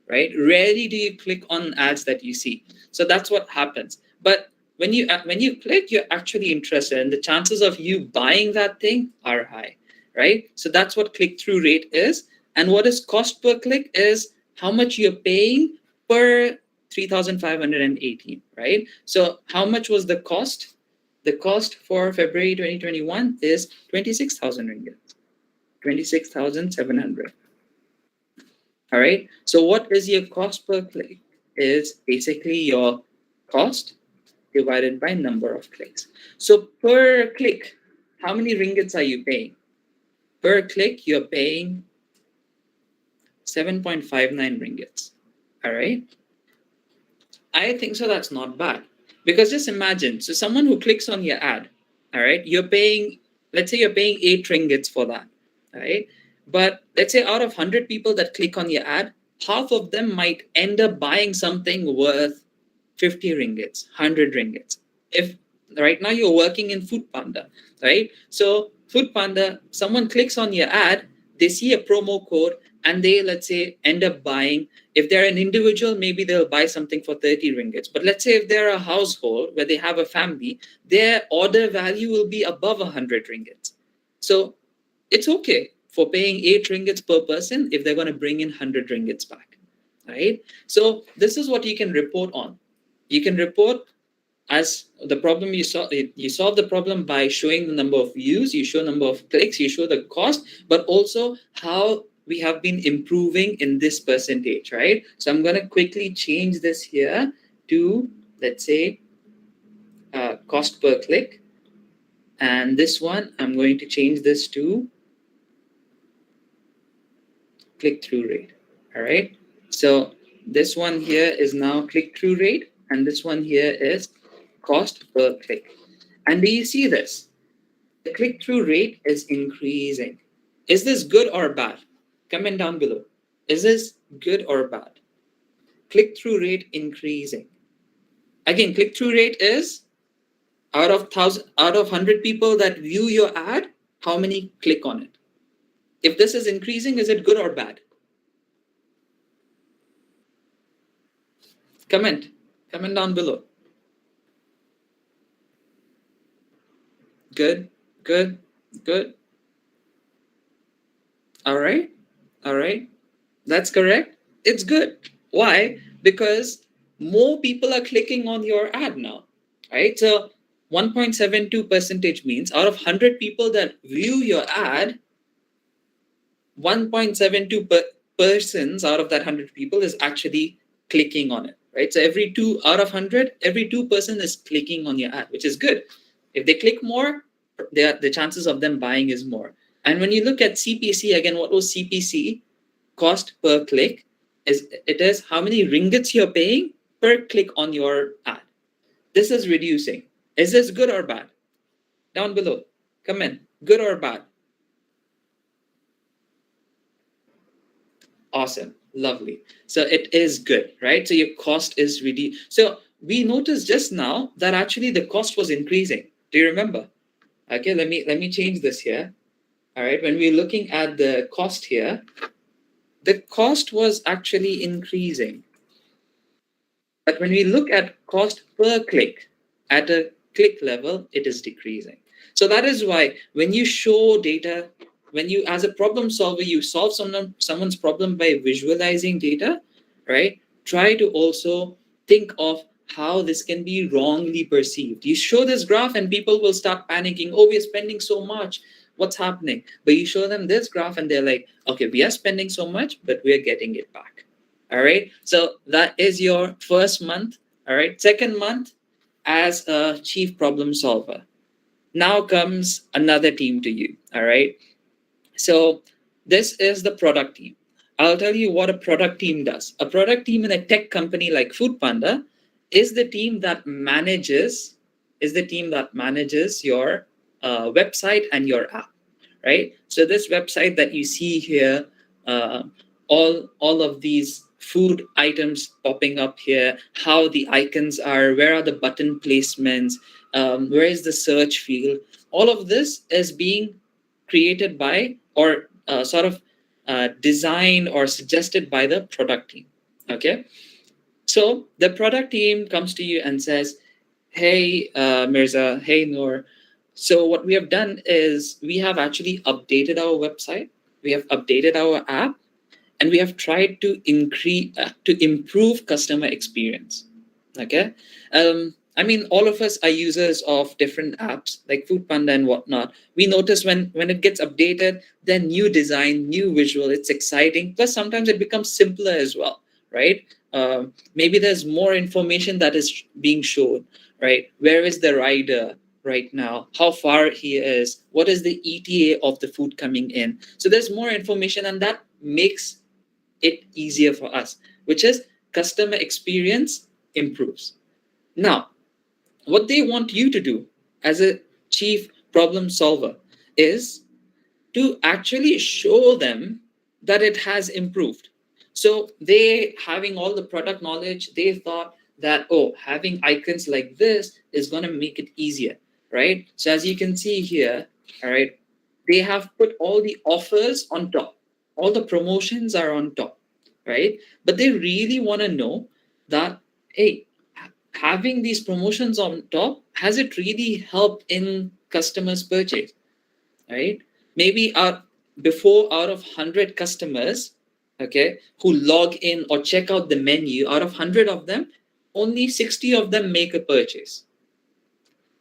Right? Rarely do you click on ads that you see. So that's what happens. But when you click, you're actually interested, and the chances of you buying that thing are high, right? So that's what click-through rate is. And what is cost per click is how much you're paying per 3,518, right? So how much was the cost? The cost for February 2021 is 26,000 ringgit, 26,700. All right. So what is your cost per click? Is basically your cost divided by number of clicks. So per click, how many ringgits are you paying? Per click, you're paying 7.59 ringgits. All right. I think so that's not bad. Because just imagine, so someone who clicks on your ad, all right, you're paying, let's say you're paying 8 ringgits for that, all right? But let's say out of 100 people that click on your ad, half of them might end up buying something worth 50 ringgits, 100 ringgits. If right now you're working in Food Panda, right? So Food Panda, someone clicks on your ad, they see a promo code, and they, let's say, end up buying. If they're an individual, maybe they'll buy something for 30 ringgits. But let's say if they're a household where they have a family, their order value will be above 100 ringgits. So it's okay for paying 8 ringgits per person if they're going to bring in 100 ringgits back, right? So this is what you can report on. You can report as the problem you solve the problem by showing the number of views, you show number of clicks, you show the cost, but also how we have been improving in this percentage, right? So I'm going to quickly change this here to, let's say, cost per click. And this one, I'm going to change this to click-through rate. All right. So this one here is now click-through rate, and this one here is cost per click. And do you see this? The click-through rate is increasing. Is this good or bad? Comment down below. Is this good or bad? Click-through rate increasing. Again, click-through rate is out of 100 people that view your ad, how many click on it? If this is increasing, is it good or bad? Comment down below. Good. All right. That's correct. It's good. Why? Because more people are clicking on your ad now, right? So 1.72% means out of 100 people that view your ad, 1.72 persons out of that 100 people is actually clicking on it, right? So every 2 out of 100, every 2 person is clicking on your ad, which is good. If they click more, the chances of them buying is more. And when you look at CPC, again, what was CPC? Cost per click. It is how many ringgits you're paying per click on your ad. This is reducing. Is this good or bad? Down below. Comment. Good or bad? Awesome. Lovely. So it is good, right? So your cost is reduced. So we noticed just now that actually the cost was increasing. Do you remember? Okay, let me change this here. All right, when we're looking at the cost here, the cost was actually increasing. But when we look at cost per click, at a click level, it is decreasing. So that is why when you show data, when you, as a problem solver, you solve someone's problem by visualizing data, right? Try to also think of how this can be wrongly perceived. You show this graph and people will start panicking. Oh, we're spending so much. What's happening? But you show them this graph and they're like, okay, we are spending so much, but we're getting it back. All right. So that is your first month. All right. Second month as a chief problem solver. Now comes another team to you. All right. So this is the product team. I'll tell you what a product team does. A product team in a tech company like Foodpanda is the team that manages your website and your app, right? So this website that you see here, all of these food items popping up here, how the icons are, where are the button placements, where is the search field, all of this is being created by or designed or suggested by the product team. Okay, so the product team comes to you and says, hey Mirza, hey Noor, so what we have done is we have actually updated our website, we have updated our app, and we have tried to improve customer experience. Okay, I mean, all of us are users of different apps like Foodpanda and whatnot. We notice when it gets updated, then new design, new visual, it's exciting. Plus, sometimes it becomes simpler as well, right? Maybe there's more information that is being shown, right? Where is the rider right now? How far he is? What is the ETA of the food coming in? So there's more information, and that makes it easier for us, which is customer experience improves. Now, what they want you to do as a chief problem solver is to actually show them that it has improved. So they, having all the product knowledge, they thought that, oh, having icons like this is going to make it easier, right? So as you can see here, all right, they have put all the offers on top. All the promotions are on top, right? But they really want to know that, hey, having these promotions on top, has it really helped in customers' purchase, right? Maybe before, out of 100 customers, okay, who log in or check out the menu, out of 100 of them, only 60 of them make a purchase.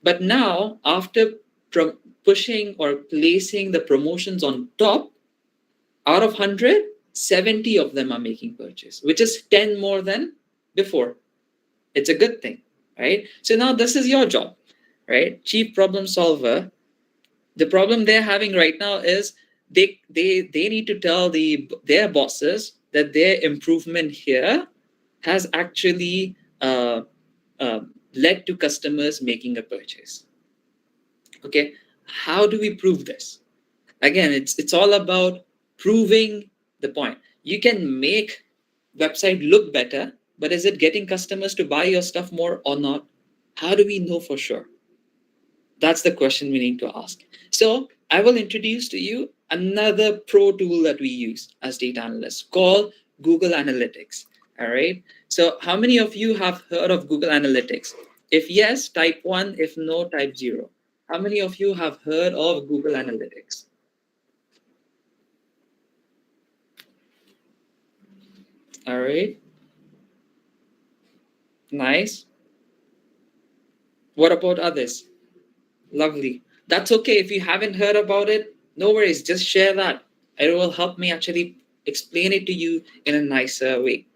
But now, after pushing or placing the promotions on top, out of 100, 70 of them are making purchase, which is 10 more than before. It's a good thing, right? So now this is your job, right? Chief problem solver. The problem they're having right now is they need to tell their bosses that their improvement here has actually led to customers making a purchase. Okay, how do we prove this? Again, it's all about proving the point. You can make website look better, but is it getting customers to buy your stuff more or not? How do we know for sure? That's the question we need to ask. So I will introduce to you another pro tool that we use as data analysts called Google Analytics. All right. So how many of you have heard of Google Analytics? If yes, type 1. If no, type 0. How many of you have heard of Google Analytics? All right. Nice. What about others? Lovely. That's okay. If you haven't heard about it, no worries. Just share that. It will help me actually explain it to you in a nicer way.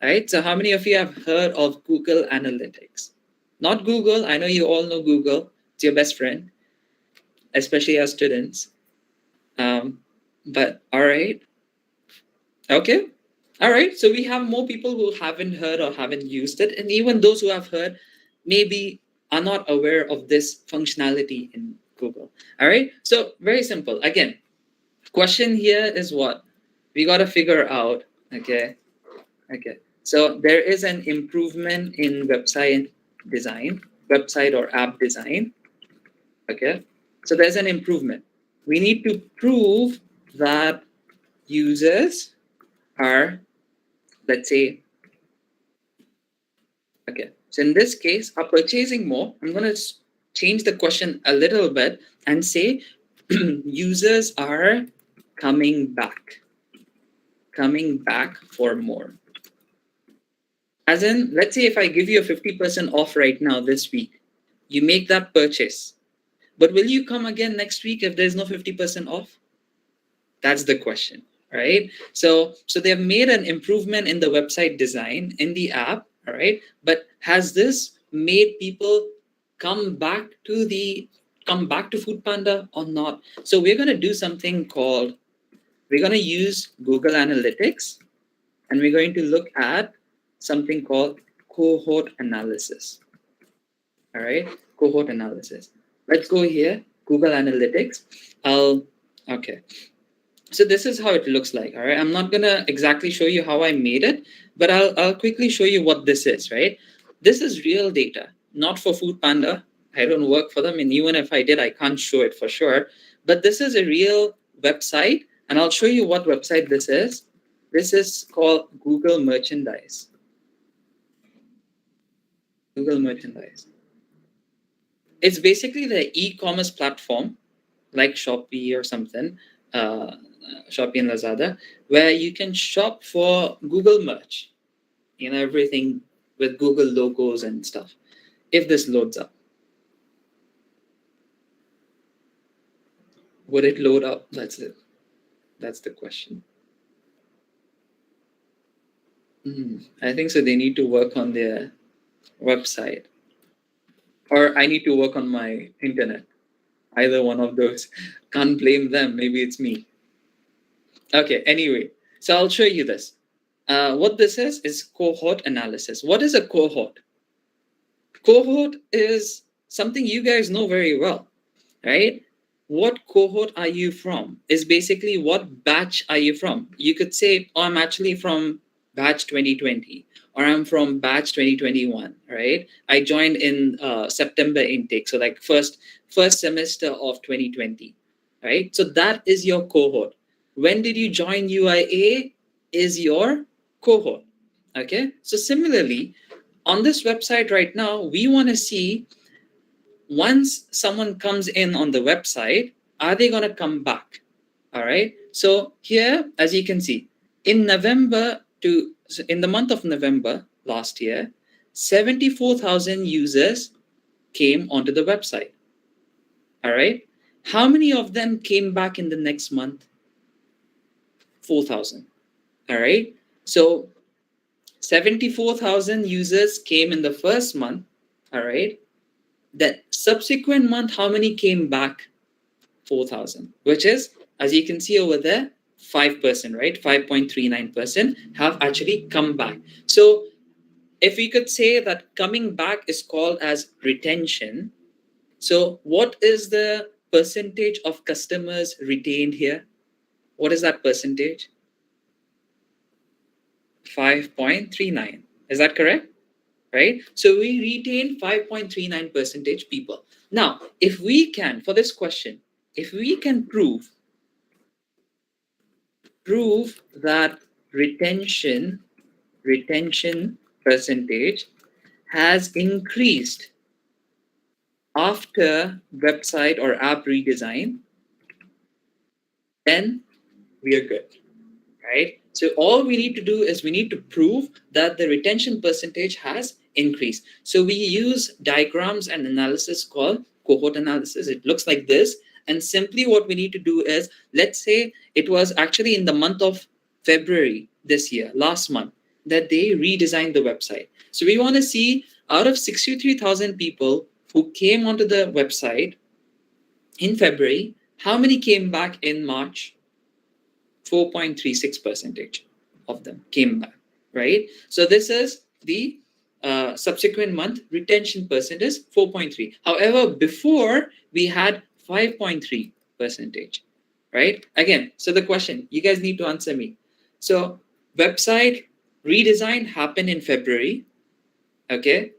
All right. So how many of you have heard of Google Analytics? Not Google. I know you all know Google. It's your best friend, especially as students. But all right. Okay. All right. So we have more people who haven't heard or haven't used it. And even those who have heard maybe are not aware of this functionality in Google. All right. So very simple. Again, question here is what? We got to figure out. Okay. Okay. So there is an improvement in website design, website or app design. Okay. So there's an improvement. We need to prove that users are, let's say, okay. So in this case, are purchasing more. I'm going to change the question a little bit and say users are coming back for more. As in, let's say if I give you a 50% off right now this week, you make that purchase. But will you come again next week if there's no 50% off? That's the question, right? So they've made an improvement in the website design in the app, all right? But has this made people come back to Foodpanda or not? So we're going to do something called, we're going to use Google Analytics, and we're going to look at something called cohort analysis. All right, cohort analysis. Let's go here, Google Analytics. Okay. So this is how it looks like. All right, I'm not gonna exactly show you how I made it, but I'll quickly show you what this is. Right, this is real data, not for Foodpanda. I don't work for them, and even if I did, I can't show it for sure. But this is a real website, and I'll show you what website this is. This is called Google Merchandise. Google Merchandise. It's basically the e-commerce platform like Shopee or something, Shopee and Lazada, where you can shop for Google merch, everything with Google logos and stuff. If this loads up, would it load up? That's it. That's the question. I think so. They need to work on their website, or I need to work on my internet. Either one of those. Can't blame them. Maybe it's me. Okay, anyway, so I'll show you this. What this is cohort analysis. What is a cohort? Cohort is something you guys know very well, right? What cohort are you from? Is basically what batch are you from? You could say, oh, I'm actually from batch 2020, or I'm from batch 2021, right? I joined in September intake, so like first semester of 2020, right? So that is your cohort. When did you join UIA is your cohort, okay? So similarly, on this website right now, we want to see once someone comes in on the website, are they going to come back? All right. So here, as you can see, in the month of November last year, 74,000 users came onto the website. All right. How many of them came back in the next month? 4,000. All right. So 74,000 users came in the first month. All right. That subsequent month, how many came back? 4,000, which is, as you can see over there, 5%, right? 5.39% have actually come back. So if we could say that coming back is called as retention, so what is the percentage of customers retained here? What is that percentage? 5.39. Is that correct? Right? So we retain 5.39% people. Now, if we can, for this question, if we can prove that retention percentage has increased after website or app redesign, then we are good, right? So all we need to do is we need to prove that the retention percentage has increased. So we use diagrams and analysis called cohort analysis. It looks like this. And simply what we need to do is, let's say it was actually in the month of February this year, last month, that they redesigned the website. So we want to see out of 63,000 people who came onto the website in February, how many came back in March? 4.36% of them came back, right? So this is the subsequent month retention percentage, 4.3. However, before we had 5.3%, right? Again, so the question, you guys need to answer me. So website redesign happened in February, okay?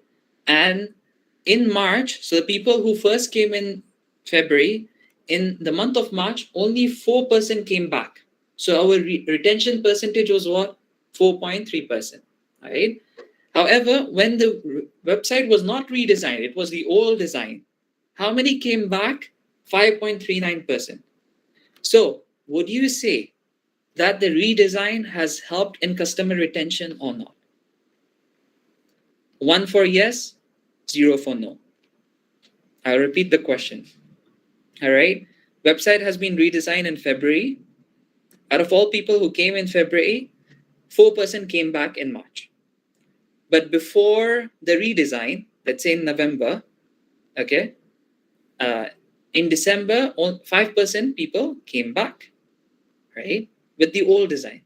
And in March, so the people who first came in February, in the month of March, only 4% came back. So our retention percentage was what? 4.3%, right? However, when the website was not redesigned, it was the old design. How many came back? 5.39%. So would you say that the redesign has helped in customer retention or not? 1 for yes, 0 for no. I'll repeat the question. All right. Website has been redesigned in February. Out of all people who came in February, 4% came back in March. But before the redesign, let's say in November, okay, in December, 5% people came back, right, with the old design.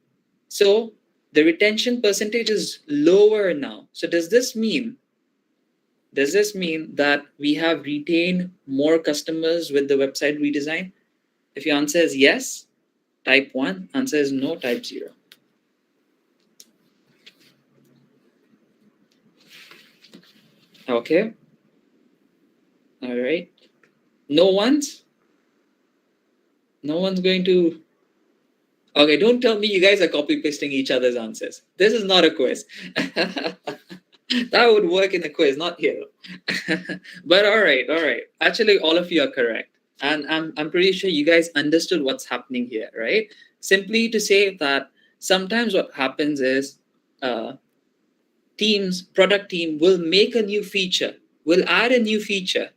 So the retention percentage is lower now. So does this mean that we have retained more customers with the website redesign? If your answer is yes, type 1. Answer is no, type 0. Okay. All right. No one's going to. Okay, don't tell me you guys are copy pasting each other's answers. This is not a quiz. That would work in a quiz, not here. But all right. Actually, all of you are correct. And I'm pretty sure you guys understood what's happening here, right? Simply to say that sometimes what happens is product team will make a new feature, will add a new feature.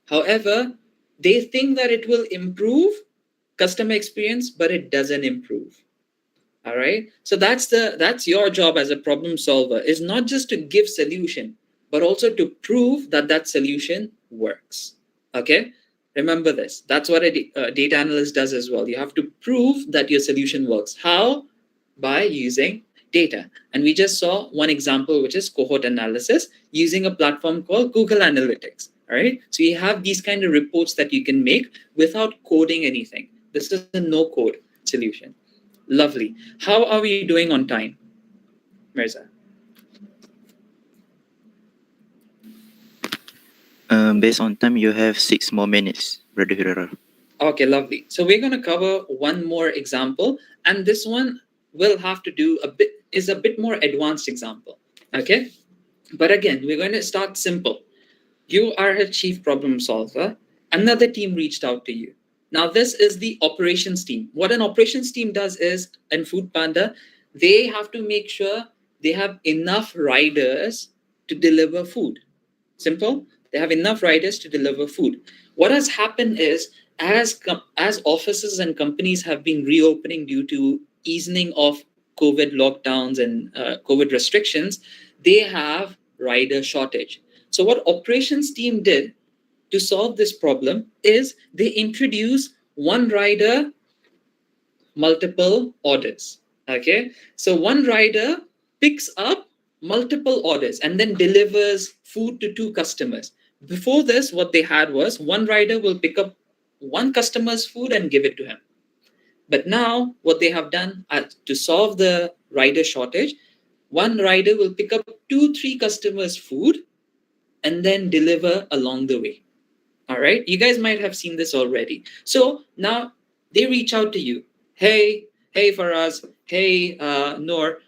However, they think that it will improve customer experience, but it doesn't improve. All right. So that's your job as a problem solver, is not just to give solution, but also to prove that that solution works. Okay. Remember this. That's what a data analyst does as well. You have to prove that your solution works. How? By using data. And we just saw one example, which is cohort analysis using a platform called Google Analytics. All right. So you have these kind of reports that you can make without coding anything. This is a no code solution. Lovely. How are we doing on time, Mirza? Based on time, you have 6 more minutes, Brother Hirara. Okay, lovely. So we're going to cover one more example, and this one will have to do a bit more advanced example. Okay, but again, we're going to start simple. You are a chief problem solver. Another team reached out to you. Now, this is the operations team. What an operations team does is, in Foodpanda, they have to make sure they have enough riders to deliver food. Simple. They have enough riders to deliver food. What has happened is, as offices and companies have been reopening due to easing of COVID lockdowns and COVID restrictions, they have rider shortage. So what operations team did, to solve this problem is they introduce one rider, multiple orders. Okay, so one rider picks up multiple orders and then delivers food to two customers. Before this, what they had was one rider will pick up one customer's food and give it to him. But now what they have done to solve the rider shortage, one rider will pick up 2-3 customers' food and then deliver along the way. All right, you guys might have seen this already. So now they reach out to you. Hey Faraz, hey Noor,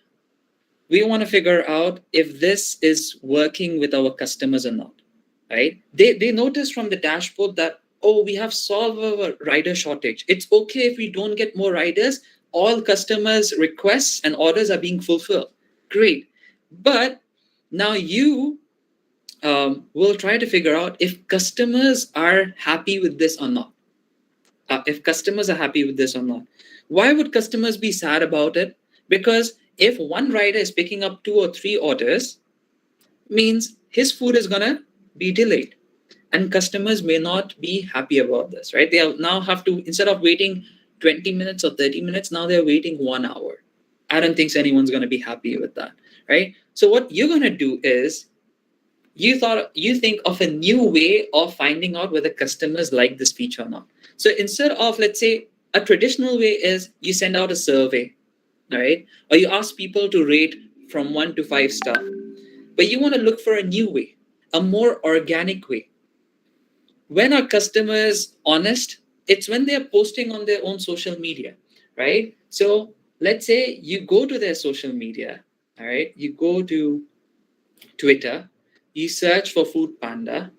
we want to figure out if this is working with our customers or not. Right? They notice from the dashboard that, oh, we have solved our rider shortage. It's okay if we don't get more riders. All customers' requests and orders are being fulfilled. Great. But now you will try to figure out if customers are happy with this or not. If customers are happy with this or not. Why would customers be sad about it? Because if one rider is picking up 2 or 3 orders, means his food is going to be delayed. And customers may not be happy about this, right? They now have to, instead of waiting 20 minutes or 30 minutes, now they're waiting 1 hour. I don't think anyone's going to be happy with that, right? So what you're going to do is, you think of a new way of finding out whether customers like this feature or not. So instead of, let's say, a traditional way is you send out a survey, right? Or you ask people to rate from 1 to 5 star. But you want to look for a new way, a more organic way. When are customers honest? It's when they're posting on their own social media, right? So let's say you go to their social media, all right? You go to Twitter, you search for Food Panda,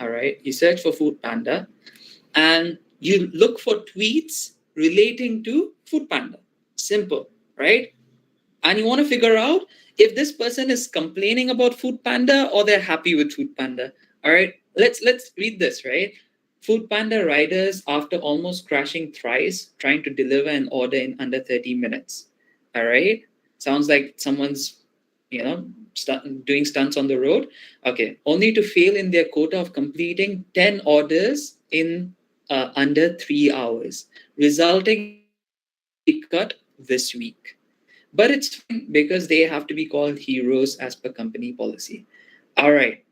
all right? You search for Food Panda, and you look for tweets relating to Food Panda. Simple, right? And you want to figure out if this person is complaining about Food Panda or they're happy with Food Panda. All right, let's read this, right? Food Panda riders after almost crashing thrice trying to deliver an order in under 30 minutes. All right, sounds like someone's, doing stunts on the road. Okay, only to fail in their quota of completing 10 orders in under 3 hours, resulting in cut this week. But it's fine because they have to be called heroes as per company policy. All right.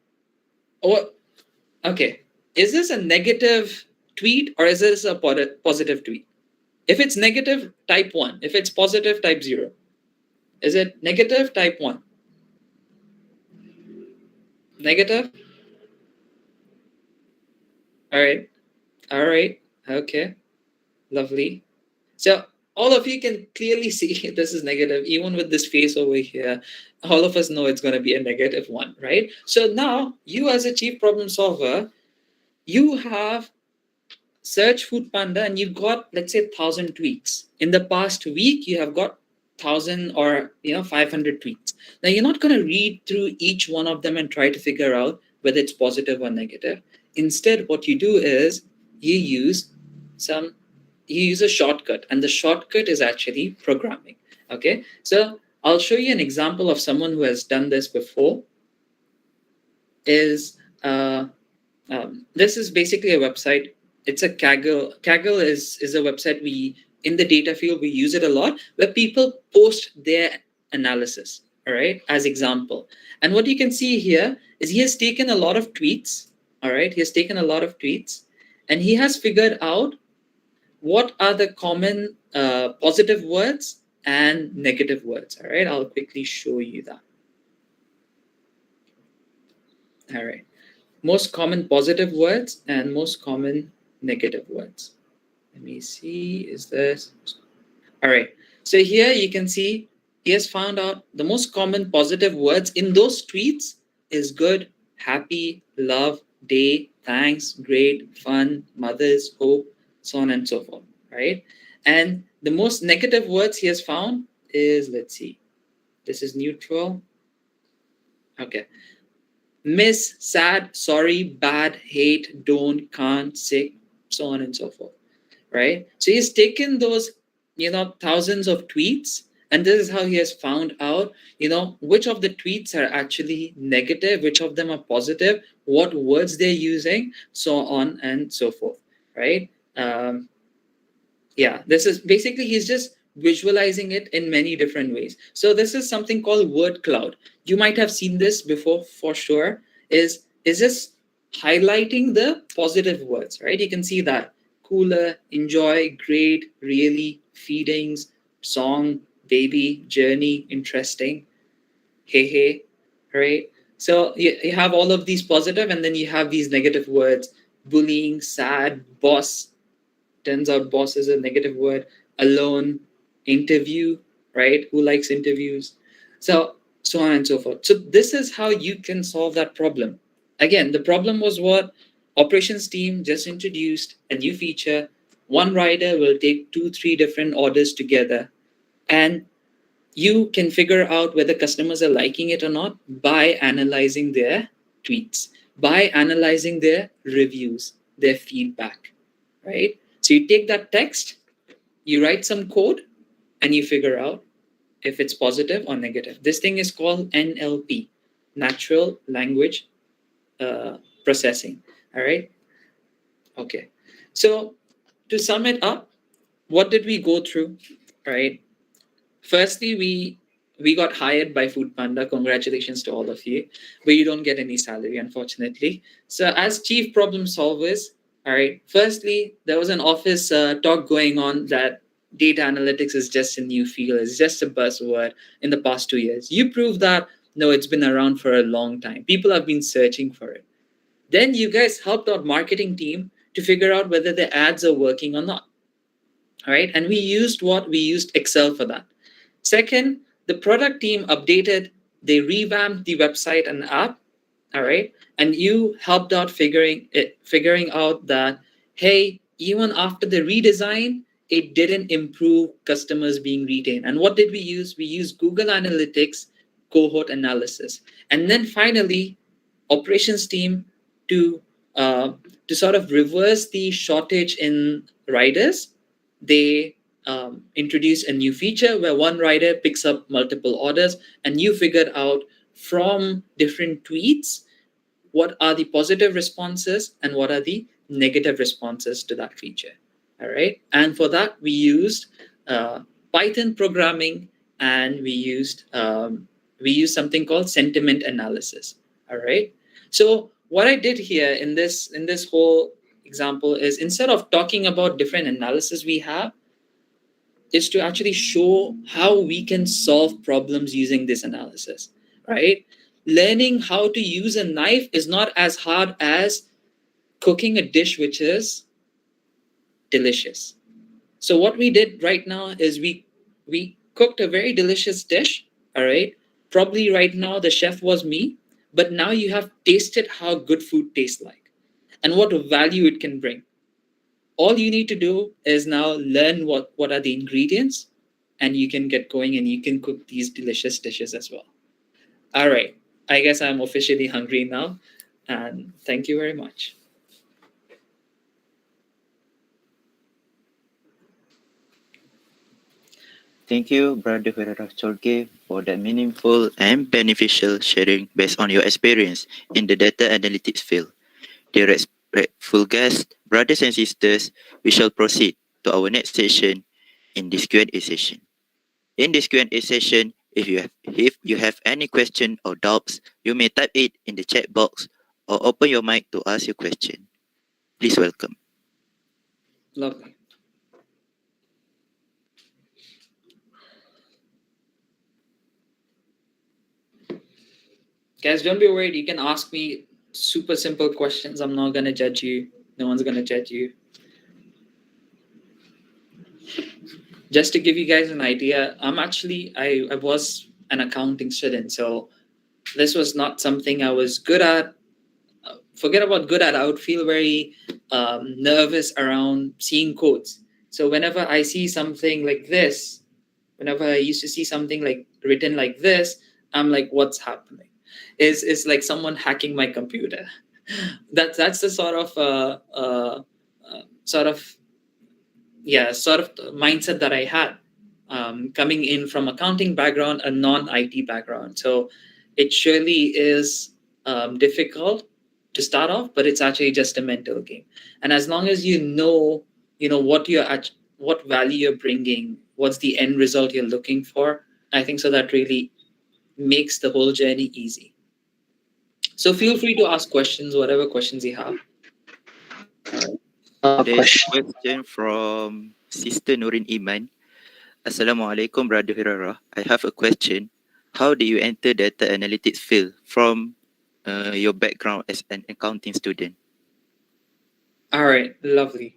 Okay. Is this a negative tweet or is this a positive tweet? If it's negative, type 1. If it's positive, type 0. Is it negative? Type 1. Negative? All right. All right. Okay. Lovely. So all of you can clearly see this is negative, even with this face over here. All of us know it's going to be a negative 1, right? So now you as a chief problem solver, you have searched Food Panda and you've got, let's say, 1,000 tweets. In the past week, you have got 1,000 or 500 tweets. Now you're not going to read through each one of them and try to figure out whether it's positive or negative. Instead, what you do is you use a shortcut, and the shortcut is actually programming. Okay, so I'll show you an example of someone who has done this before. This is basically a website. It's a Kaggle. Kaggle is a website in the data field we use it a lot, where people post their analysis, all right, as example. And what you can see here is he has taken a lot of tweets, all right? He has taken a lot of tweets, and he has figured out what are the common positive words and negative words, all right? I'll quickly show you that. All right. Most common positive words and most common negative words. Let me see, is this? All right. So here you can see he has found out the most common positive words in those tweets is good, happy, love, day, thanks, great, fun, mothers, hope, so on and so forth, right? And the most negative words he has found is, let's see, this is neutral. Okay. Miss, sad, sorry, bad, hate, don't, can't, sick, so on and so forth, right? So he's taken those, thousands of tweets And this is how he has found out, which of the tweets are actually negative, which of them are positive, what words they're using, so on and so forth, right? Yeah, this is basically, he's just visualizing it in many different ways. So this is something called word cloud. You might have seen this before for sure. Is just highlighting the positive words, right? You can see that cooler, enjoy, great, really, feedings, song, baby, journey, interesting, hey, right? So you have all of these positive, and then you have these negative words: bullying, sad, boss. Turns out boss is a negative word. Alone, interview, right? Who likes interviews? So on and so forth. So this is how you can solve that problem. Again, the problem was what? Operations team just introduced a new feature. One rider will take 2-3 different orders together, and you can figure out whether customers are liking it or not by analyzing their tweets, by analyzing their reviews, their feedback, right? So you take that text, you write some code, and you figure out if it's positive or negative. This thing is called NLP, Natural Language Processing. All right. Okay. So to sum it up, what did we go through? Right. Firstly, we got hired by Food Panda. Congratulations to all of you, but you don't get any salary, unfortunately. So as chief problem solvers, all right, firstly, there was an office talk going on that data analytics is just a new field, it's just a buzzword in the past 2 years. You prove that, no, it's been around for a long time. People have been searching for it. Then you guys helped our marketing team to figure out whether the ads are working or not. All right, and we used Excel for that. Second, the product team updated, they revamped the website and app, all right? And you helped out figuring out that, hey, even after the redesign, it didn't improve customers being retained. And what did we use? We used Google Analytics, Cohort Analysis. And then finally, operations team to sort of reverse the shortage in riders, they introduce a new feature where one rider picks up multiple orders, and you figured out from different tweets what are the positive responses and what are the negative responses to that feature. All right. And for that, we used Python programming, and we used something called sentiment analysis. All right. So what I did here in this whole example is, instead of talking about different analysis we have, is to actually show how we can solve problems using this analysis, right? Learning how to use a knife is not as hard as cooking a dish which is delicious. So what we did right now is we cooked a very delicious dish, all right? Probably right now the chef was me, but now you have tasted how good food tastes like and what value it can bring. All you need to do is now learn what are the ingredients, and you can get going and you can cook these delicious dishes as well. All right. I guess I'm officially hungry now, and thank you very much. Thank you, Brother Ferrara Cholke, for that meaningful and beneficial sharing based on your experience in the data analytics field. Dear respectful guests, brothers and sisters, we shall proceed to our next session in this Q&A session. In this Q&A session, if you have any question or doubts, you may type it in the chat box or open your mic to ask your question. Please welcome. Lovely. Guys, don't be worried. You can ask me super simple questions. I'm not going to judge you. No one's going to judge you. Just to give you guys an idea, I was an accounting student. So this was not something I was good at. Forget about good at. I would feel very nervous around seeing codes. So whenever I see something like this, whenever I used to see something like written like this, I'm like, what's happening? Is like someone hacking my computer. That's the sort of mindset that I had. coming in from accounting background, a non-IT background. So it surely is difficult to start off, but it's actually just a mental game. And as long as you know what value you're bringing, what's the end result you're looking for, I think so that really makes the whole journey easy. So feel free to ask questions, whatever questions you have. A There's question. a question from Sister Nurin Iman. Assalamualaikum, Brother Hirara. I have a question. How do you enter data analytics field from your background as an accounting student? All right, lovely.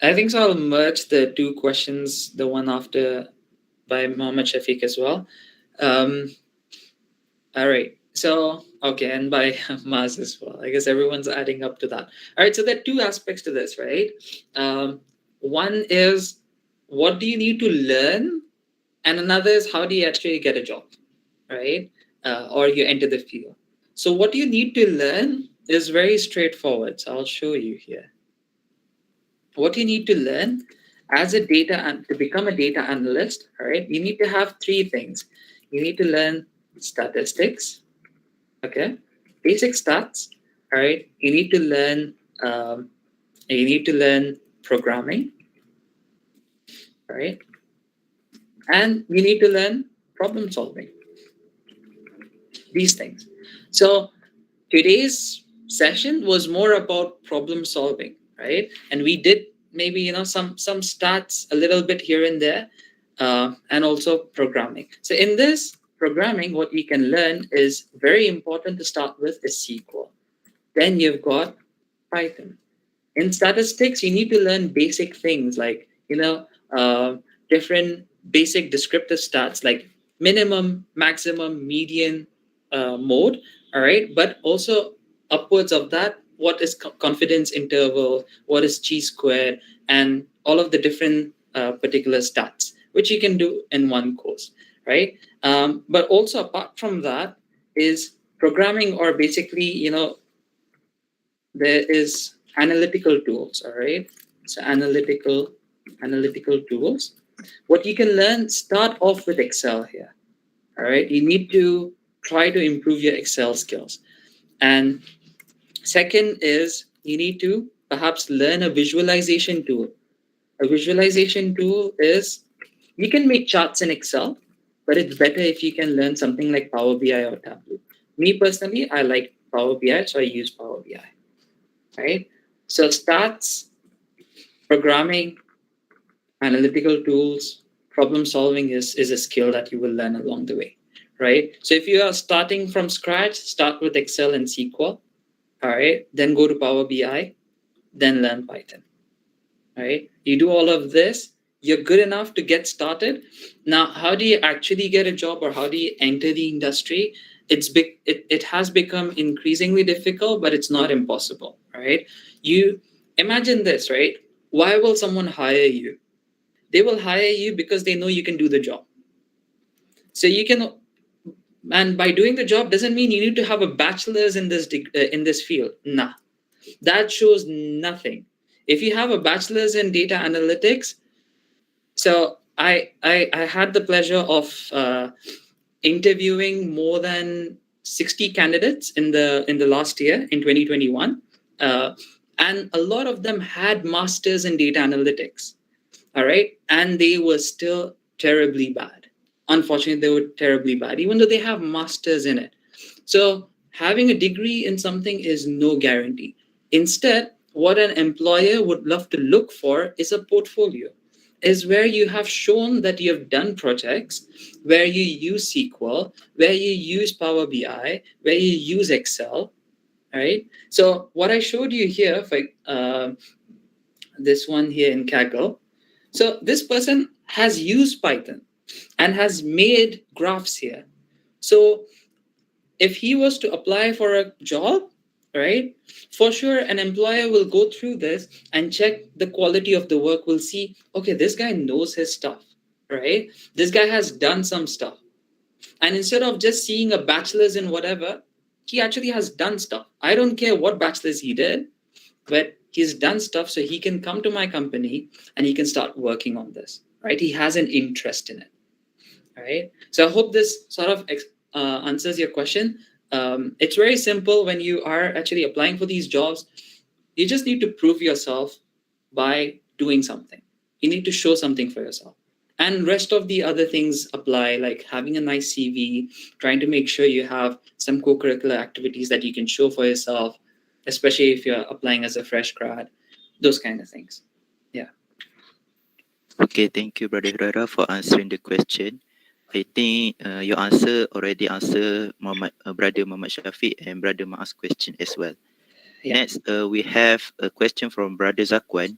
I think so I'll merge the two questions, the one after by Mohammed Shafiq as well. All right. So, okay, and by Maz as well. I guess everyone's adding up to that. All right, so there are two aspects to this, right? One is what do you need to learn? And another is how do you actually get a job, right? Or you enter the field. So what you need to learn is very straightforward. So I'll show you here. What you need to learn as a to become a data analyst, all right, you need to have three things. You need to learn statistics, okay, basic stats, all right. You need to learn programming, all right, and you need to learn problem solving. These things. So today's session was more about problem solving, right? And we did maybe some stats a little bit here and there, and also programming. So in this programming, what we can learn is very important to start with is SQL. Then you've got Python. In statistics, you need to learn basic things like different basic descriptive stats like minimum, maximum, median, mode. All right, but also upwards of that, what is confidence interval, what is chi-squared, and all of the different particular stats, which you can do in one course, right? But also apart from that is programming, or basically, there is analytical tools, all right? So analytical tools. What you can learn, start off with Excel here, all right? You need to try to improve your Excel skills. And second is you need to perhaps learn a visualization tool. A visualization tool is you can make charts in Excel, but it's better if you can learn something like Power BI or Tableau. Me personally, I like Power BI, so I use Power BI, right? So stats, programming, analytical tools, problem solving is a skill that you will learn along the way. Right? So if you are starting from scratch, start with Excel and SQL, all right? Then go to Power BI, then learn Python, all right? You do all of this, you're good enough to get started. Now, how do you actually get a job, or how do you enter the industry? It has become increasingly difficult, but it's not impossible, right? You imagine this, right? Why will someone hire you? They will hire you because they know you can do the job. So you can. And by doing the job doesn't mean you need to have a bachelor's in this field. Nah, that shows nothing. If you have a bachelor's in data analytics, so I had the pleasure of interviewing more than 60 candidates in the last year in 2021, and a lot of them had masters in data analytics. All right, and they were still terribly bad. Unfortunately, they were terribly bad, even though they have masters in it. So having a degree in something is no guarantee. Instead, what an employer would love to look for is a portfolio, is where you have shown that you have done projects, where you use SQL, where you use Power BI, where you use Excel, right? So what I showed you here, for this one here in Kaggle, so this person has used Python and has made graphs here. So if he was to apply for a job, right, for sure an employer will go through this and check the quality of the work, will see, okay, this guy knows his stuff, right? This guy has done some stuff. And instead of just seeing a bachelor's in whatever, he actually has done stuff. I don't care what bachelor's he did, but he's done stuff, so he can come to my company and he can start working on this, right? He has an interest in it. All right. So I hope this sort of answers your question. It's very simple when you are actually applying for these jobs. You just need to prove yourself by doing something. You need to show something for yourself. And rest of the other things apply, like having a nice CV, trying to make sure you have some co-curricular activities that you can show for yourself, especially if you're applying as a fresh grad, those kind of things. Yeah. Okay, thank you, Brother Hirara, for answering the question. I think your answer already answer Brother Muhammad Shafiq and Brother Ma'as question as well. Yeah. Next, we have a question from Brother Zakwan.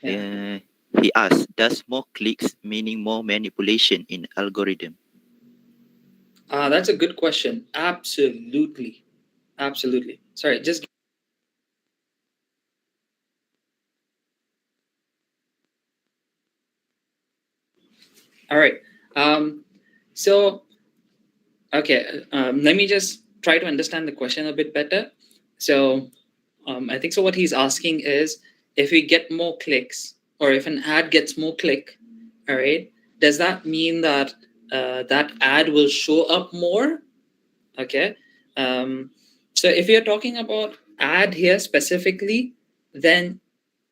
Yeah. He asks, does more clicks meaning more manipulation in algorithm? That's a good question. Absolutely. Absolutely. Sorry, just all right. So okay, let me just try to understand the question a bit better. So I think so what he's asking is, if we get more clicks, or if an ad gets more click, all right, does that mean that that ad will show up more? Okay. So if you're talking about ad here specifically, then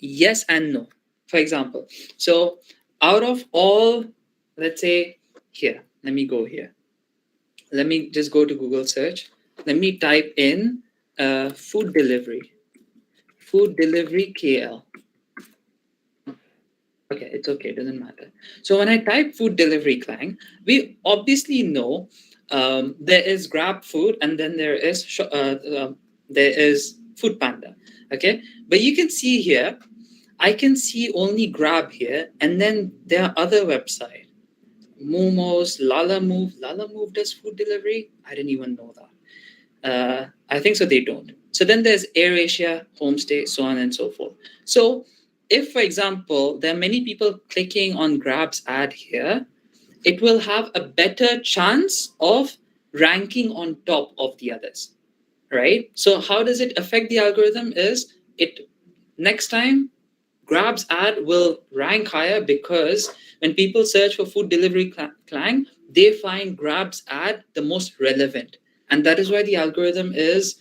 yes and no. For example, so out of all, let's say here, let me go here. Let me just go to Google search. Let me type in food delivery KL. Okay, it's okay, it doesn't matter. So when I type food delivery Klang, we obviously know there is Grab Food, and then there is Food Panda. Okay, but you can see here, I can see only Grab here, and then there are other websites. Momos, Lala Move does food delivery. I didn't even know that. I think so. They don't. So then there's AirAsia, Homestay, so on and so forth. So if, for example, there are many people clicking on Grab's ad here, it will have a better chance of ranking on top of the others, right? So how does it affect the algorithm? Is it next time Grab's ad will rank higher, because when people search for food delivery Klang, they find Grab's ad the most relevant. And that is why the algorithm is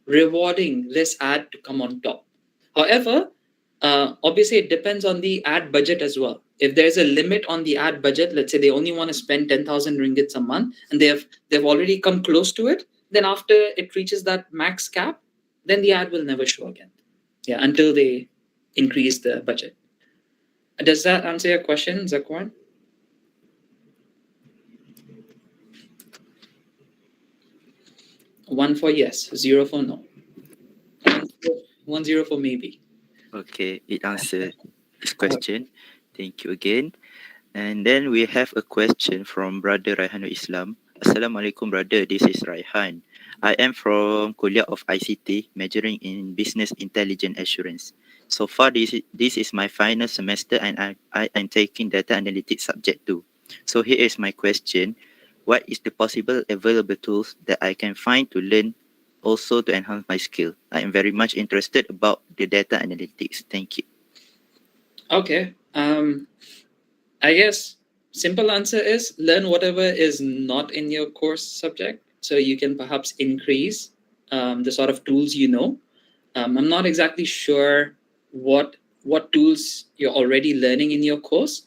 rewarding this ad to come on top. However, obviously it depends on the ad budget as well. If there's a limit on the ad budget, let's say they only want to spend 10,000 ringgits a month, and they've already come close to it, then after it reaches that max cap, then the ad will never show again. Yeah, until they increase the budget. Does that answer your question, Zakwan? One for yes, zero for no. 1-0 for maybe. Okay, it answered this question. Thank you again. And then we have a question from Brother Raihanul Islam. Assalamualaikum, brother. This is Raihan. I am from Kuliah of ICT, majoring in Business Intelligence Assurance. So far, this is my final semester, and I am taking data analytics subject too. So here is my question. What is the possible available tools that I can find to learn, also to enhance my skill? I am very much interested about the data analytics. Thank you. Okay. I guess simple answer is learn whatever is not in your course subject, so you can perhaps increase the sort of tools you know. I'm not exactly sure what tools you're already learning in your course,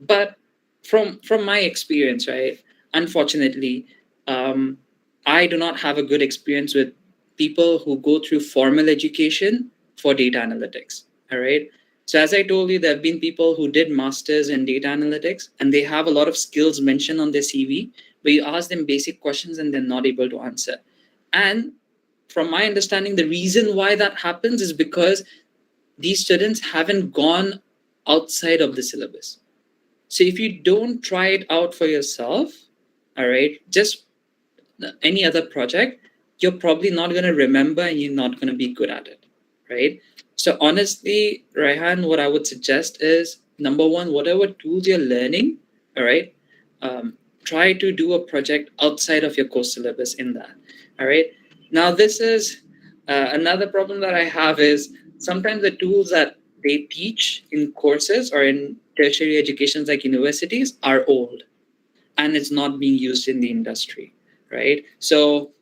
but from my experience, right? Unfortunately, I do not have a good experience with people who go through formal education for data analytics. All right. So as I told you, there have been people who did masters in data analytics, and they have a lot of skills mentioned on their CV, but you ask them basic questions and they're not able to answer. And from my understanding, the reason why that happens is because these students haven't gone outside of the syllabus. So if you don't try it out for yourself, all right, just any other project, you're probably not going to remember and you're not going to be good at it, right? So honestly, Raihan, what I would suggest is, number one, whatever tools you're learning, all right, try to do a project outside of your course syllabus in that, all right? Now, this is another problem that I have is sometimes the tools that they teach in courses or in tertiary educations like universities are old, and it's not being used in the industry, right? So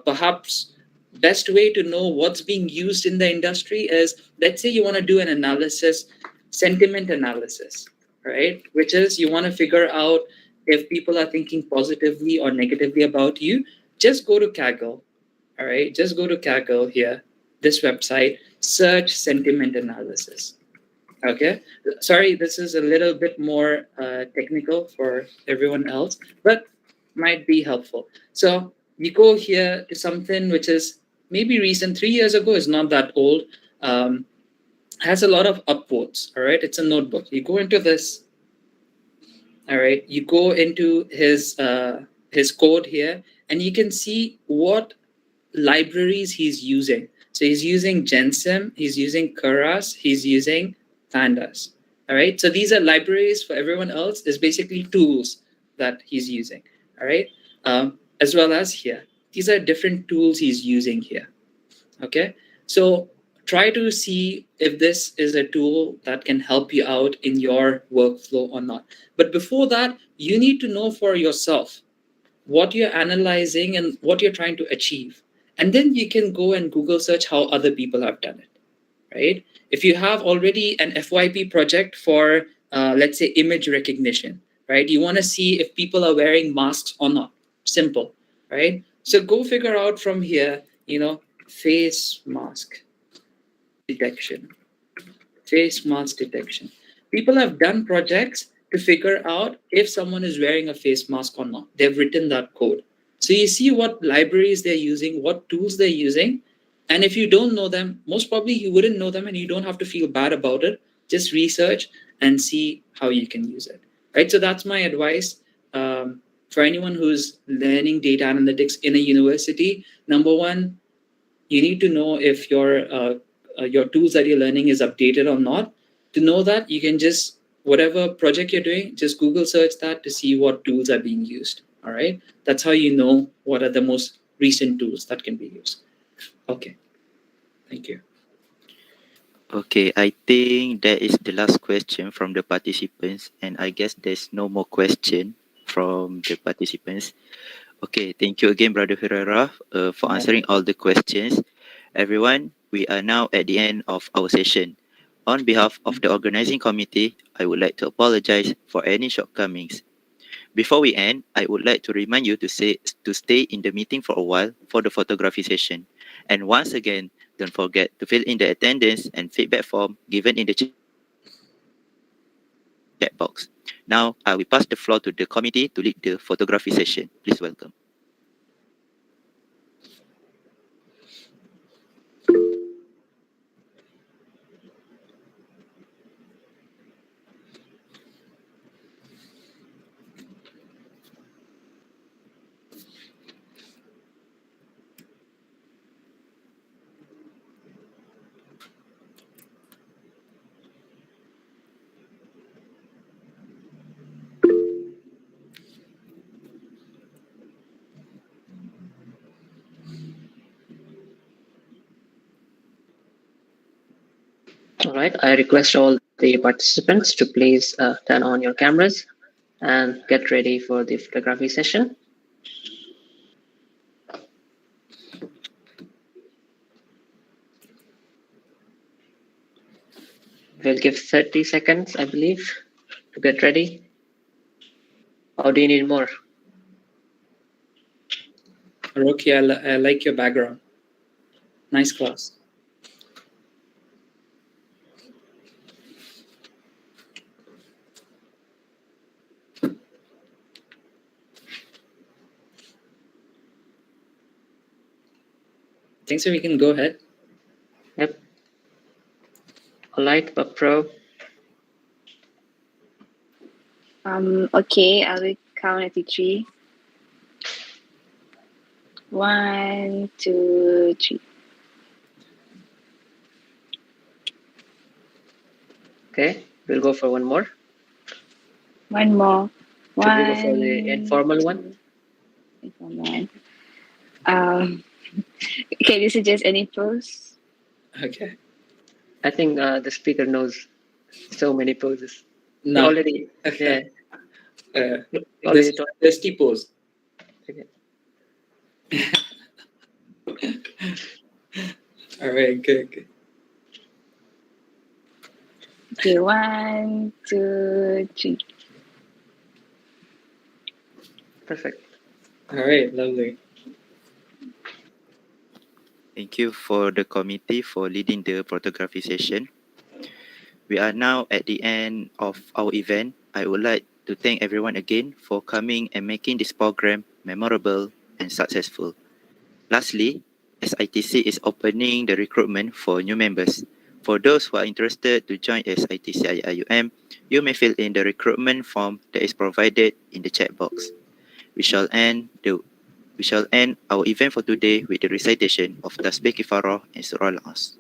perhaps best way to know what's being used in the industry is, let's say you want to do an analysis, sentiment analysis, right? Which is you want to figure out if people are thinking positively or negatively about you. Just go to Kaggle, all right? Just go to Kaggle here, this website, search sentiment analysis. Okay, sorry, this is a little bit more technical for everyone else, but might be helpful. So you go here to something which is maybe recent, 3 years ago, is not that old, has a lot of upvotes, all right? It's a notebook. You go into this, all right? You go into his code here, and you can see what libraries he's using. So he's using Gensim, he's using Keras, he's using Pandas. All right. So these are libraries. For everyone else, is basically tools that he's using. All right. As well as here, these are different tools he's using here. Okay. So try to see if this is a tool that can help you out in your workflow or not. But before that, you need to know for yourself what you're analyzing and what you're trying to achieve. And then you can go and Google search how other people have done it, right? If you have already an FYP project for, let's say, image recognition, right? You want to see if people are wearing masks or not. Simple, right? So go figure out from here, face mask detection. Face mask detection. People have done projects to figure out if someone is wearing a face mask or not. They've written that code. So you see what libraries they're using, what tools they're using. And if you don't know them, most probably you wouldn't know them, and you don't have to feel bad about it. Just research and see how you can use it, right? So that's my advice for anyone who's learning data analytics in a university. Number one, you need to know if your tools that you're learning is updated or not. To know that, you can just, whatever project you're doing, just Google search that to see what tools are being used. All right. That's how you know what are the most recent tools that can be used. Okay. Thank you. Okay, I think that is the last question from the participants, and I guess there's no more question from the participants. Okay, thank you again, Brother Ferreira, for answering all the questions. Everyone, we are now at the end of our session. On behalf of the organizing committee, I would like to apologize for any shortcomings. Before we end, I would like to remind you to stay in the meeting for a while for the photography session. And once again, don't forget to fill in the attendance and feedback form given in the chat box. Now, I will pass the floor to the committee to lead the photography session. Please welcome. All right, I request all the participants to please turn on your cameras and get ready for the photography session. We'll give 30 seconds, I believe, to get ready. Or do you need more? Roki, I like your background. Nice class. Think so we can go ahead. Yep. All right, Pro. Okay, I will count at 3. 1, 2, 3. Okay, we'll go for one more. One more. Should we go for the informal one? Informal one. Can you suggest any pose? Okay. I think the speaker knows so many poses. You No. already, yeah, you already told. The steeples. Okay. All right, good. Okay, 1, 2, 3. Perfect. All right, lovely. Thank you for the committee for leading the photography session. We are now at the end of our event. I would like to thank everyone again for coming and making this program memorable and successful. Lastly, SITC is opening the recruitment for new members. For those who are interested to join SITC IIUM, you may fill in the recruitment form that is provided in the chat box. We shall end our event for today with the recitation of Tasbih Kifarah and Surah Al-As.